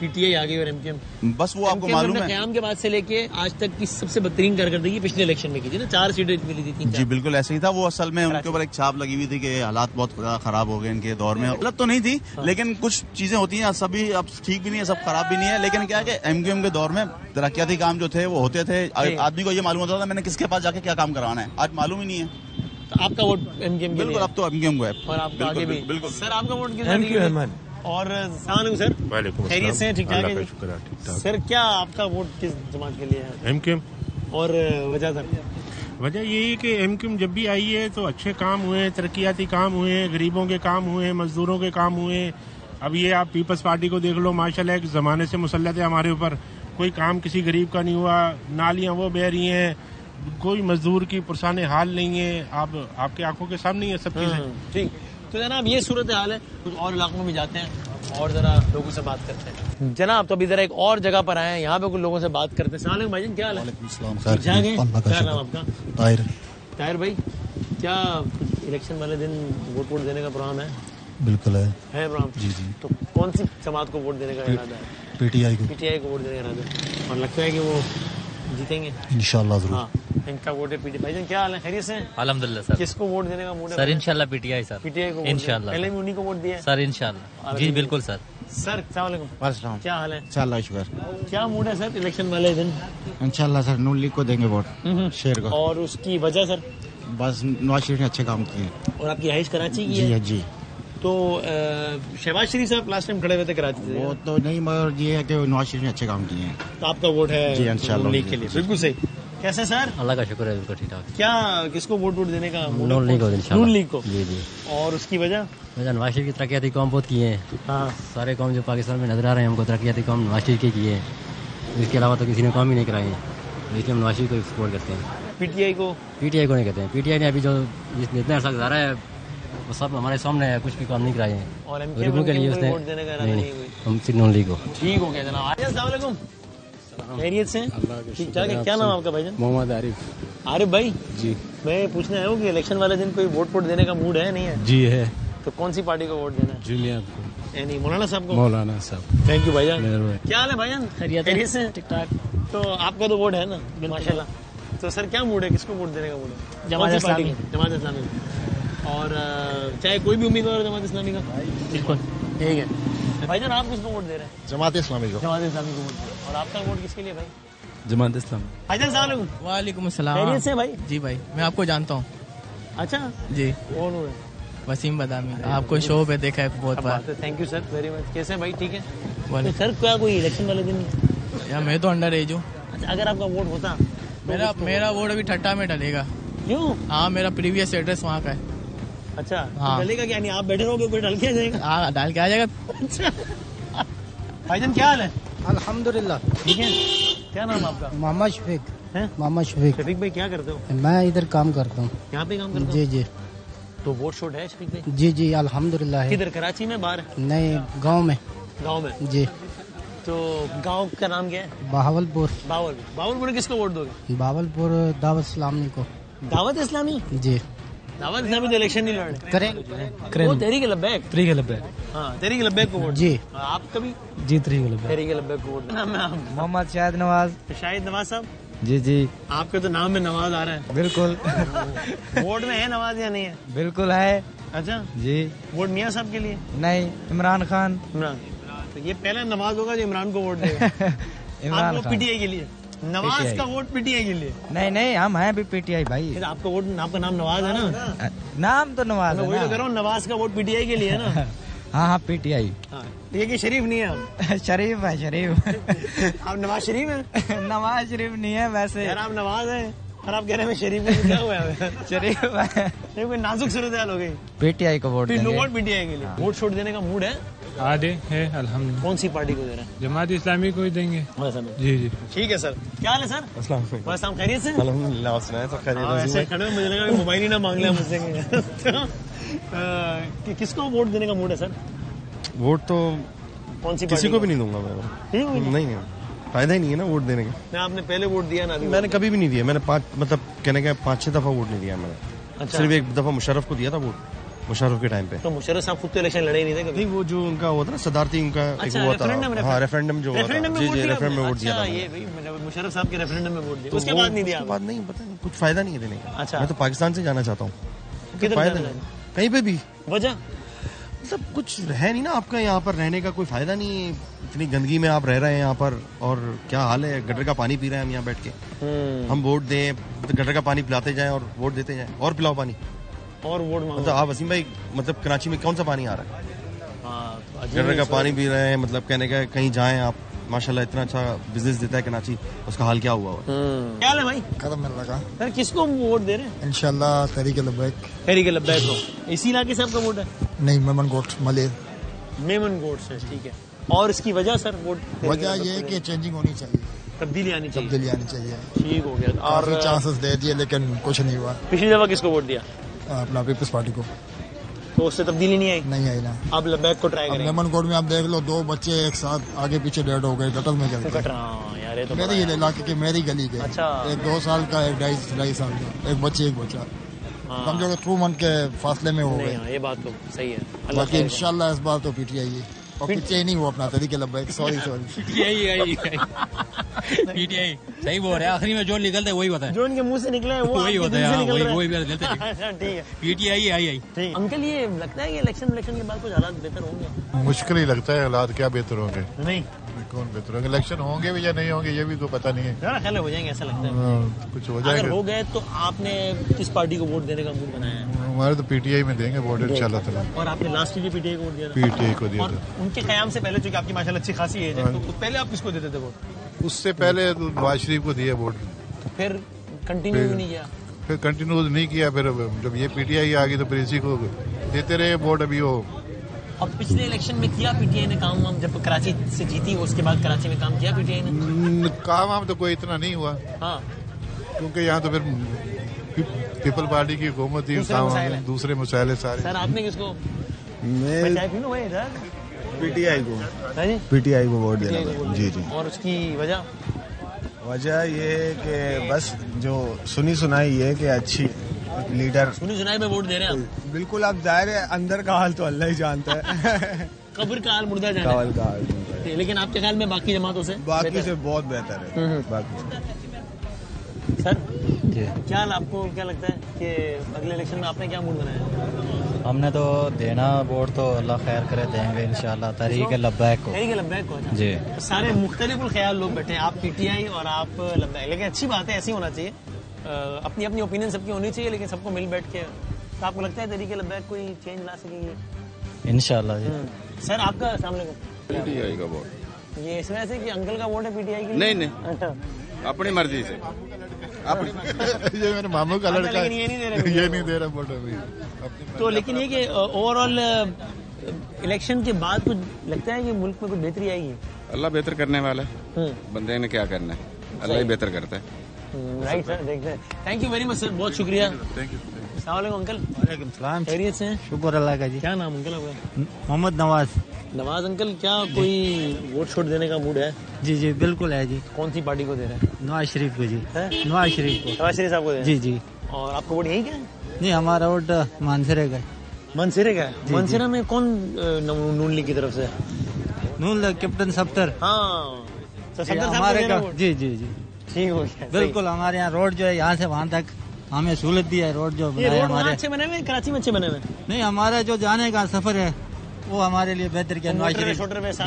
S2: पीटीआई आ गई और एमक्यूएम?
S23: बस वो आपको मालूम है,
S2: क़याम के बाद से लेके आज तक की सबसे बदतरीन कारकर्दगी पिछले इलेक्शन में की थी ना, 4 सीटें मिली थी, 3-4।
S23: जी बिल्कुल ऐसे ही था, वो असल में उनके ऊपर एक छाप लगी हुई थी कि हालात बहुत खराब हो गए इनके दौर में। गलत तो नहीं थी, लेकिन कुछ चीजें होती हैं, सभी अब ठीक भी नहीं है, सब खराब भी नहीं है, लेकिन क्या है कि एमक्यूएम के दौर में तरक्याती काम जो थे वो होते थे, आदमी को ये मालूम होता था मैंने किसके पास जाके क्या काम करवाना है, आज मालूम ही नहीं है।
S2: तो आपका वोट एमक्यूएम के लिए?
S23: बिल्कुल, अब तो एमक्यूएम को है,
S2: और आपका आगे भी?
S23: बिल्कुल।
S2: सर आपका वोट किस? और सर खैरियत से ठीक ठाक है? सर क्या आपका वोट किस जमात के लिए है?
S24: एमक्यूएम।
S2: और वजह सर?
S24: वजह यही है कि एमक्यूएम जब भी आई है तो अच्छे काम हुए, तरक्याती काम हुए, गरीबों के काम हुए, मजदूरों के काम हुए। अब ये आप पीपल्स पार्टी को देख लो, माशाल्लाह एक जमाने से मुसल्लत है हमारे ऊपर, कोई काम किसी गरीब का नहीं हुआ, नालियां वो बह रही हैं, कोई मजदूर की पुरसाने हाल नहीं है, आप आपके आंखों के सामने है सब चीजें।
S2: ठीक, तो जनाब ये सूरत हाल है। कुछ और इलाकों में भी जाते हैं और जरा लोगों से बात करते हैं। जनाब तो अभी जरा एक और जगह पर आए हैं, यहाँ पे कुछ लोगों से बात करते हैं। सलाम अलैकुम भाईजान, क्या हाल है? क्या नाम आपका? ताहिर भाई, क्या इलेक्शन वाले दिन वोट देने का प्रोग्राम है?
S5: बिल्कुल है
S2: प्रोग्राम।
S5: जी जी।
S2: तो कौन सी जमात को वोट देने का इरादा है?
S5: पीटीआई को
S2: वोट देने का इरादा है और लगता है कि वो जीतेंगे
S5: इंशाल्लाह जरूर।
S2: हाँ, इनका वोट है पीटीआई। भाईजान क्या हाल है, खैरियत से?
S6: अल्हम्दुलिल्लाह सर।
S2: किसको वोट देने का मूड है?
S6: सर इंशाल्लाह पीटीआई सर।
S2: पीटीआई को
S6: इंशाल्लाह।
S2: पहले भी उन्हीं को वोट दिया है
S6: सर इंशाल्लाह। जी बिल्कुल सर।
S2: सर अस्सलाम वालेकुम, क्या हाल है?
S5: इंशाल्लाह शुक्र।
S2: क्या मूड है सर इलेक्शन वाले दिन?
S5: इंशाल्लाह सर नून लीग को देंगे वोट, शेर को।
S2: और उसकी वजह सर?
S5: बस नवाज शरीफ ने अच्छे काम किए।
S2: और आपकी हाइश कराची की है?
S5: जी।
S2: तो शहबाज शरीफ साहब लास्ट टाइम खड़े हुए थे कराची से।
S5: वो तो नहीं, मगर ये है कि नवाज शरीफ ने अच्छे काम किए हैं।
S2: तो आपका वोट है
S5: जी इंशाल्लाह
S2: लीग के लिए? बिल्कुल सही। कैसे सर?
S6: अल्लाह का शुक्र है, बिल्कुल ठीक ठाक।
S2: क्या किसको वोट देने का?
S6: नून लीग को इंशाल्लाह।
S2: नून लीग को।
S6: जी जी।
S2: और उसकी वजह?
S6: नवाज शरीफ की तरक्याती काम बहुत किए हैं।
S2: हाँ,
S6: सारे काम जो पाकिस्तान में नजर आ रहे हैं हमको तरक्याती काम नवाज शरीफ के किए हैं, इसके अलावा तो किसी ने काम ही नहीं कराए हैं, इसलिए हम नवाज शरीफ को सपोर्ट करते हैं।
S2: पीटीआई को
S6: नहीं कहते हैं। पीटीआई ने अभी जो जितना अर्सा गुजारा है वो सब हमारे सामने है, कुछ भी काम नहीं कराए हैं।
S2: और
S6: गरीबों के लिए उसने हम सिर्फ नून लीग को। ठीक
S2: हो गया जनाब। अस्सलाम वालेकुम, खैरियत से? ठीक ठाक है। क्या नाम आपका भाईजान?
S5: मोहम्मद आरिफ।
S2: आरिफ भाई
S5: जी,
S2: मैं पूछने आया हूँ कि इलेक्शन वाले दिन कोई वोट देने का मूड है नहीं है?
S5: जी है।
S2: तो कौन सी पार्टी को वोट देना है?
S5: जूनियर को,
S2: यानी मौलाना साहब को?
S5: मौलाना साहब।
S2: थैंक यू भाईजान। क्या हाल है भाईजान? खैरियत से? ठीक ठाक। तो आपका तो वोट है ना माशाल्लाह। तो सर क्या मूड है, किसको वोट देने का मूड है? जमात इस्लामी। जमात इस्लामी। और चाहे कोई भी उम्मीदवार हो जमात इस्लामी का? बिल्कुल ठीक है। भाईजान आप किसको वोट दे रहे हैं?
S5: जमात इस्लामी को।
S2: जमात इस्लामी को वोट। और आपका वोट किसके लिए भाई?
S5: जमात इस्लामी।
S2: भाईजान सलाम अलैकुम।
S8: वालेकुम अस्सलाम।
S2: खैरियत से भाई?
S8: जी भाई, मैं आपको जानता हूँ।
S2: अच्छा
S8: जी।
S2: कौन है?
S8: वसीम बदामी, आपको शो पे देखा है बहुत बार।
S2: Thank you sir very much. कैसे हैं भाई? ठीक है। तो सर क्या कोई इलेक्शन वाले दिन?
S8: यार मैं तो अंडर एज हूँ।
S2: अच्छा, अगर आपका वोट होता?
S8: मेरा वोट अभी ठट्टा में डलेगा।
S2: क्यों?
S8: हाँ, मेरा प्रीवियस एड्रेस वहाँ का है।
S2: अच्छा,
S8: हाँ।
S2: तो डलेगा क्या? नहीं आप बैठे रहोगे, कोई डाल के आ जाएगा?
S8: हाँ, डाल के आ जाएगा।
S2: अच्छा भाईजान क्या हाल है?
S10: अल्हम्दुलिल्लाह
S2: ठीक है। क्या नाम आपका?
S10: मोहम्मद शफीक
S2: है?
S10: मोहम्मद शफीक।
S2: शफीक भाई क्या करते हो?
S10: मैं इधर काम करता हूँ।
S2: यहाँ पे काम करते हो?
S10: जी जी।
S2: तो वोट शोट है शफीक भाई?
S10: जी जी अल्हम्दुलिल्लाह है।
S2: किधर, कराची में बाहर?
S10: नहीं, गांव में।
S2: गांव में?
S10: जी।
S2: तो गांव का नाम क्या है?
S10: बहावलपुर।
S2: बहावलपुर किसको वोट दोगे?
S10: बहावलपुर दावत इस्लामी को।
S2: दावत इस्लामी?
S10: जी।
S2: दावत इस्लामी तो इलेक्शन नहीं लड़ रहे।
S10: करेंगे।
S2: वो तहरीक लब्बैक।
S10: तहरीक लब्बैक।
S2: हाँ, तहरीक लब्बैक को वोट।
S10: जी।
S2: आप कभी?
S10: जी, तहरीक
S2: लब्बैक को वोट। नाम है आप?
S10: मोहम्मद शाहिद नवाज।
S2: शाहिद नवाज साहब?
S10: जी जी।
S2: आपके तो नाम में नवाज आ रहा है।
S10: बिल्कुल।
S2: वोट में है नवाज या नहीं है?
S10: बिल्कुल है।
S2: अच्छा
S10: जी।
S2: वोट मियाँ साहब के लिए?
S10: नहीं, इमरान खान।
S2: इमरान, तो ये पहला नवाज होगा जो इमरान को वोट देगा।
S10: इमरान
S2: खान। पीटीआई के लिए? नवाज का वोट पीटीआई के लिए?
S10: नहीं, हम हैं भी पीटीआई भाई।
S2: आपका वोट, आपका नाम नवाज है ना?
S10: नाम तो नवाज है।
S2: वही तो कह रहा हूँ, नवाज का वोट पीटीआई के लिए है ना?
S10: हाँ, पीटीआई।
S2: ये कि शरीफ नहीं है आप?
S10: शरीफ है, शरीफ।
S2: आप नवाज शरीफ है?
S10: नवाज शरीफ नहीं है वैसे।
S2: यार आप नवाज है और आप कह रहे हैं मैं शरीफ हूँ, क्या हुआ है?
S10: शरीफ है।
S2: कोई नाजुक सूरत हाल हो गई।
S10: पीटीआई को वोट देंगे।
S2: वोट पीटीआई के लिए। वोट छोड़ देने का मूड है?
S15: आधे है अल्हम्दुलिल्लाह।
S2: कौन सी पार्टी को दे रहे हैं?
S15: जमात इस्लामी को ही देंगे। जी जी।
S2: ठीक है सर। क्या हाल है सर?
S10: अस्सलाम वालेकुम।
S2: बस हम खैरियत से?
S10: अल्हम्दुलिल्लाह। सब खैरियत से।
S2: ऐसे खड़े मुझे लगा कि मोबाइल ही ना मांग ले मुझसे। किसको वोट देने का मूड है सर?
S10: वोट तो
S2: कौन सी
S10: किसी को भी नहीं दूंगा मैं। नहीं, फायदा ही नहीं है ना वोट देने का।
S2: आपने पहले वोट दिया ना?
S10: मैंने कभी भी नहीं दिया। मैंने 5-6 दफा वोट नहीं दिया मैंने।
S2: अच्छा।
S10: सिर्फ एक दफा मुशर्रफ को दिया था वोट, मुशर्रफ के टाइम पे।
S2: तो मुशर्रफ साहब खुद तो इलेक्शन लड़े नहीं थे कभी?
S10: नहीं, वो जो उनका हुआ था ना सदारती, उनका एक हुआ था। हाँ, रेफरेंडम जो हुआ था। जी जी, रेफरेंडम में वोट दिया था।
S2: ये भाई मुशर्रफ साहब के रेफरेंडम में वोट दिया, उसके बाद नहीं दिया?
S10: उसके बाद नहीं, पता नहीं, कुछ फायदा नहीं है देने का।
S2: अच्छा।
S10: मैं तो पाकिस्तान से जाना चाहता हूँ।
S2: किधर?
S10: कहीं पे भी।
S2: वजह
S10: सब कुछ है नहीं ना आपका यहाँ पर रहने का, कोई फायदा नहीं है। इतनी गंदगी में आप रह रहे हैं यहाँ पर, और क्या हाल है, गटर का पानी पी रहे हैं हम यहाँ बैठ के। हम वोट दें तो गटर का पानी पिलाते जाएं और वोट देते जाएं, और पिलाओ पानी
S2: और वोट मांगो।
S10: मतलब आप वसीम भाई, मतलब कराची में कौन सा पानी आ रहा है? गटर का पानी पी रहे हैं, मतलब कहने का कहीं जाएं आप, माशाल्लाह इतना अच्छा बिजनेस देता है कराची, उसका हाल क्या हुआ?
S2: क्या है भाई?
S10: कदम मिल लगा
S2: सर। किसको वोट दे रहे हैं?
S10: इंशाल्लाह तहरीक लब्बैक।
S2: तहरीक लब्बैक को। इसी इलाके से आपका वोट है?
S10: नहीं, मेमन गोट मलेर।
S2: मेमन गोट से। ठीक है। और इसकी वजह सर वोट
S19: वजह ये है कि चेंजिंग होनी चाहिए,
S2: तब्दीली आनी चाहिए।
S19: तब्दीली आनी चाहिए।
S2: ठीक हो गया। और
S19: चांसेस दे दिए लेकिन कुछ नहीं हुआ।
S2: पिछली दफा किसको वोट दिया?
S19: अपना पीपल्स पार्टी को।
S2: तो उससे तब्दीली नहीं आई?
S19: नहीं आई ना।
S2: अब लबैक को ट्राई करेंगे।
S19: लेमन कोर्ट में आप देख लो 2 बच्चे एक साथ आगे पीछे डेड हो गए गटर में गिर गए।
S2: यार ये तो
S19: मेरे ही इलाके के मेरी गली के।
S2: अच्छा।
S19: एक 2 साल का, एक 2.5 साल का, एक बच्चा समझो कि 2 मंथ के फासले में हो गए।
S2: ये बात तो सही है।
S19: बाकी इंशाल्लाह इस बार तो पीटीआई है और पीटीआई नहीं हुआ अपना तरीके लब्बैक। सॉरी
S11: पीटीआई सही बोल रहे हैं। आखिरी में जो निकलता है वही होता है,
S2: जो इनके मुंह से निकला है वो
S11: वही होता है। वही
S2: ठीक है।
S11: पीटीआई आई।
S2: अंकल ये लगता है कि इलेक्शन के बाद कुछ हालात बेहतर होंगे?
S3: मुश्किल ही लगता है, हालात क्या बेहतर होंगे।
S2: नहीं
S3: कौन बेहतर होंगे? इलेक्शन होंगे भी या नहीं होंगे ये भी तो पता नहीं है।
S2: ख्याल हो जाएंगे ऐसा लगता है।
S3: कुछ हो जाएगा।
S2: अगर हो गए तो आपने किस पार्टी को वोट देने का मूड बनाया है?
S3: हमारे तो पीटीआई में देंगे वोट इंशाल्लाह ताला।
S2: और आपने लास्ट ईयर पीटीआई को वोट दिया था?
S3: पीटीआई को दिया था।
S2: उनके कयाम से पहले, चूंकि आपकी माशाल्लाह अच्छी खासी एज है, तो पहले आप किसको देते थे वोट?
S3: उससे पहले नवाज शरीफ को दिया वोट।
S2: फिर कंटिन्यू नहीं किया?
S3: फिर कंटिन्यू नहीं किया। फिर जब ये पीटीआई आ गई तो फिर इसी को देते रहे वोट। अभी वो
S2: अब पिछले इलेक्शन में किया पीटीआई ने काम? हम जब कराची से जीती उसके बाद कराची में काम किया पीटीआई ने?
S3: काम तो कोई इतना नहीं हुआ।
S2: हाँ,
S3: क्योंकि यहाँ तो फिर पीपल पार्टी की हुकूमत थी, दूसरे मसाइल सारे।
S2: सर आपने किसको?
S12: पीटीआई को वोट देना। जी।
S2: और उसकी वजह
S12: ये है कि बस जो सुनी सुनाई ये कि अच्छी लीडर।
S2: सुनी सुनाई में वोट दे रहे हैं आप?
S12: बिल्कुल। आप जाहिर है अंदर का हाल तो अल्लाह ही जानता है।
S2: कब्र का हाल मुर्दा जाने।
S12: कब्र का हाल।
S2: लेकिन आपके ख्याल में बाकी जमातों से?
S12: बाकी से बहुत बेहतर है। बाकी
S2: सर क्या आपको क्या लगता है कि अगले इलेक्शन में आपने क्या मूड बनाया?
S13: हमने तो देना वोट तो अल्लाह खैर करे, देंगे इंशाल्लाह तहरीक लब्बैक को। जी।
S2: सारे मुख्तलिफ ख्याल लोग बैठे हैं, आप पीटीआई और आप लब्बैक। लेकिन अच्छी बात है, ऐसी होना चाहिए। अपनी अपनी ओपिनियन सबकी होनी चाहिए, लेकिन सबको मिल बैठ के। तो आपको लगता है तहरीक लब्बैक कोई चेंज ला सकेगी?
S13: इंशाल्लाह जी।
S2: सर आपका अस्सलाम वालेकुम।
S14: पीटीआई का वोट।
S2: ये इस वजह से कि अंकल का वोट है पीटीआई की?
S14: नहीं अपनी मर्जी से।
S3: ये मेरे मामू का लड़का है,
S2: ये
S3: नहीं दे रहा वोट अभी।
S2: तो लेकिन ये कि ओवरऑल इलेक्शन के बाद कुछ लगता है कि मुल्क में कुछ बेहतरी आएगी?
S14: अल्लाह बेहतर करने वाला है, बंदे ने क्या करना है, अल्लाह ही बेहतर करता है।
S2: राइट सर, देखते हैं। Thank you very much sir, बहुत शुक्रिया।
S3: Thank you.
S2: अस्सलाम वालेकुम अंकल।
S13: वालेकुम सलाम।
S2: खैरियत से हैं?
S13: शुक्र अल्लाह का जी।
S2: क्या नाम अंकल आपका?
S13: मोहम्मद
S2: नवाज अंकल, क्या कोई वोट छोड़ देने का मूड है?
S13: जी बिल्कुल है जी।
S2: कौन सी पार्टी को दे रहे हैं?
S13: नवाज शरीफ को जी। नवाज शरीफ को।
S2: नवाज शरीफ साहब को दे रहे हैं?
S13: जी।
S2: और आपका वोट यही क्या?
S13: नहीं, हमारा वोट मानसरे का।
S2: मानसरे का? मानसरा में कौन नून लीग की तरफ से?
S13: नून लीग कैप्टन सफ्तर।
S2: हाँ,
S13: हमारे का। जी।
S2: ठीक हो गया।
S13: बिल्कुल, हमारे यहाँ रोड जो है यहाँ से वहाँ तक हमें सहूलत दी है। रोड जो
S2: ये रोड वहाँ अच्छे बने हुए, कराची में अच्छे बने हुए?
S13: नहीं, हमारा जो जाने का सफर है वो हमारे लिए बेहतर किया नवाज शरीफ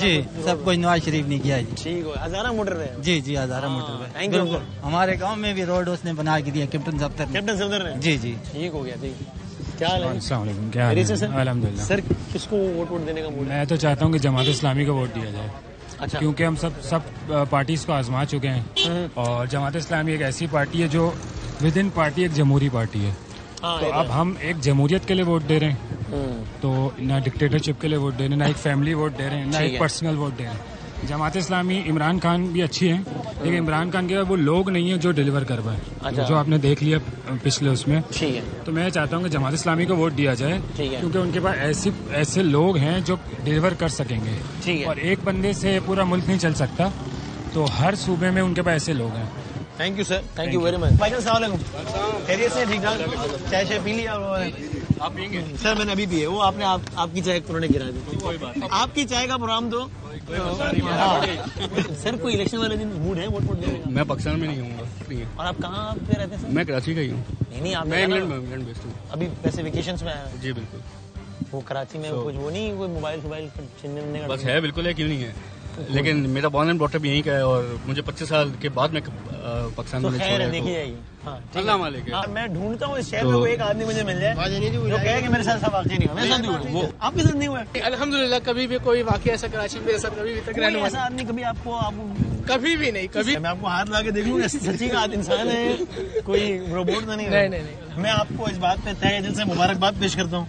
S13: जी। सब कुछ नवाज शरीफ ने किया है जी।
S2: ठीक है। हज़ारा मोटर है?
S13: जी हज़ारा मोटर है।
S2: Thank you.
S13: हमारे गांव में भी रोड उसने बना के दिया कैप्टन सफ्तर ने। जी।
S2: ठीक हो गया। क्या हाल है?
S25: अस्सलाम वालेकुम। क्या हाल है? अल्हम्दुलिल्लाह।
S2: सर किसको वोट देने का मूड है?
S25: मैं तो चाहता हूँ कि जमात इस्लामी को वोट दिया जाए।
S2: अच्छा।
S25: क्योंकि हम सब पार्टीज को आजमा चुके हैं और जमात इस्लामी एक ऐसी पार्टी है जो विद इन पार्टी एक जमहूरी पार्टी है। तो अब हम एक जमहूरियत के लिए वोट दे रहे हैं, तो ना डिक्टेटरशिप के लिए वोट दे रहे हैं, ना एक फैमिली वोट दे रहे हैं, ना एक पर्सनल वोट दे रहे हैं। जमात इस्लामी इमरान खान भी अच्छी है, लेकिन इमरान खान के बाद वो लोग नहीं है जो डिलीवर कर पाए। अच्छा। जो आपने देख लिया पिछले उसमें।
S2: ठीक है।
S25: तो मैं चाहता हूँ कि जमात इस्लामी को वोट दिया जाए, क्योंकि उनके पास ऐसे लोग हैं जो डिलीवर कर सकेंगे।
S2: ठीक है।
S25: और एक बंदे से पूरा मुल्क नहीं चल सकता, तो हर सूबे में उनके पास ऐसे लोग हैं।
S2: Thank you sir, thank you very much. भाई अस्सलाम वालेकुम। खैरियत से? ठीक ठाक। चाय पी लिया आप पियेंगे? सर मैंने अभी पी है। वो आपने आपकी चाय उन्होंने गिरा दी। कोई बात नहीं, आपकी चाय का प्रोग्राम तो सर कोई इलेक्शन वाले दिन मूड है वोट देने का?
S25: मैं पाकिस्तान में नहीं हूँ।
S2: और आप कहाँ पे रहते हैं सर?
S25: मैं कराची का ही हूँ।
S2: नहीं आप?
S25: मैं इंग्लैंड बेस्ड हूँ।
S2: अभी वैसे वेकेशंस में आया?
S25: जी बिल्कुल।
S2: वो कराची में कुछ वो नहीं, कोई मोबाइल छीनने का?
S25: बस है, बिल्कुल है, क्यों नहीं है। लेकिन मेरा बॉर्न एंड ब्रॉट अप यहीं का है और मुझे 25 साल के बाद मैं पाकिस्तान में छोड़ा है।
S2: देखी जाएगी।
S25: अल्लाह मालिक है।
S2: मैं ढूंढता हूँ इस शहर में कोई एक आदमी मुझे मिल जाए जो कहे कि मेरे साथ ऐसा वाकई नहीं हुआ। मेरे साथ नहीं हुआ, वो आपके साथ नहीं हुआ?
S8: अल्हम्दुलिल्लाह कभी भी कोई वाकई ऐसा कराची मेरे साथ कभी भी तक रहने
S2: ऐसा आदमी कभी आपको
S8: कभी भी नहीं। कभी
S2: मैं आपको हाथ ला के देख लूंगा सच्ची का इंसान है, कोई रोबोट तो नहीं।
S8: नहीं।
S2: मैं आपको इस बात पे तहे दिल से मुबारकबाद पेश करता हूँ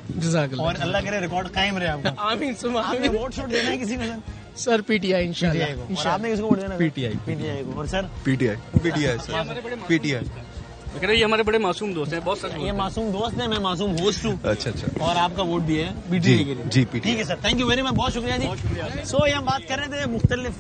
S2: और अल्लाह करे रिकॉर्ड कायम रहे आपका।
S8: आमीन।
S2: आपने वोट शोट देना है किसी को?
S8: सर पीटीआई इंशाल्लाह।
S2: और आपने किसको वोट देना?
S7: पीटीआई
S2: को। और सर?
S7: PTI sir PTI.
S9: ये हमारे बड़े मासूम दोस्त हैं, बहुत सच।
S2: ये मासूम दोस्त है, मैं मासूम होस्ट हूँ।
S7: अच्छा।
S2: और आपका वोट भी है पीटीआई के लिए?
S7: जी
S2: ठीक है sir, thank you very much, बहुत शुक्रिया जी। सो ये हम बात कर रहे थे मुख्तलिफ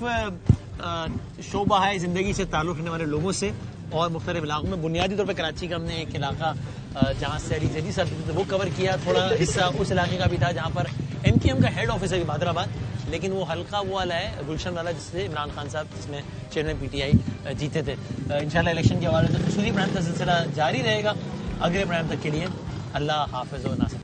S2: शोबा है जिंदगी से ताल्लुक़ रखने वाले लोगों से और मुख्तलिफ इलाकों में। बुनियादी तौर पर कराची का हमने एक इलाका जहाँ शहरी जदी सर वो कवर किया, थोड़ा हिस्सा उस इलाके का भी था जहाँ पर MKM का हेड ऑफिस है बहादुराबाद, लेकिन वो हल्का वो वाला है गुलशन वाला जिससे इमरान खान साहब जिसमें चेयरमैन PTI जीते थे। इंशाल्लाह इलेक्शन के हवाले से दूसरी प्रोग्राम का सिलसिला जारी रहेगा। अगले प्रोग्राम तक के लिए अल्लाह हाफिज़ व नासिर।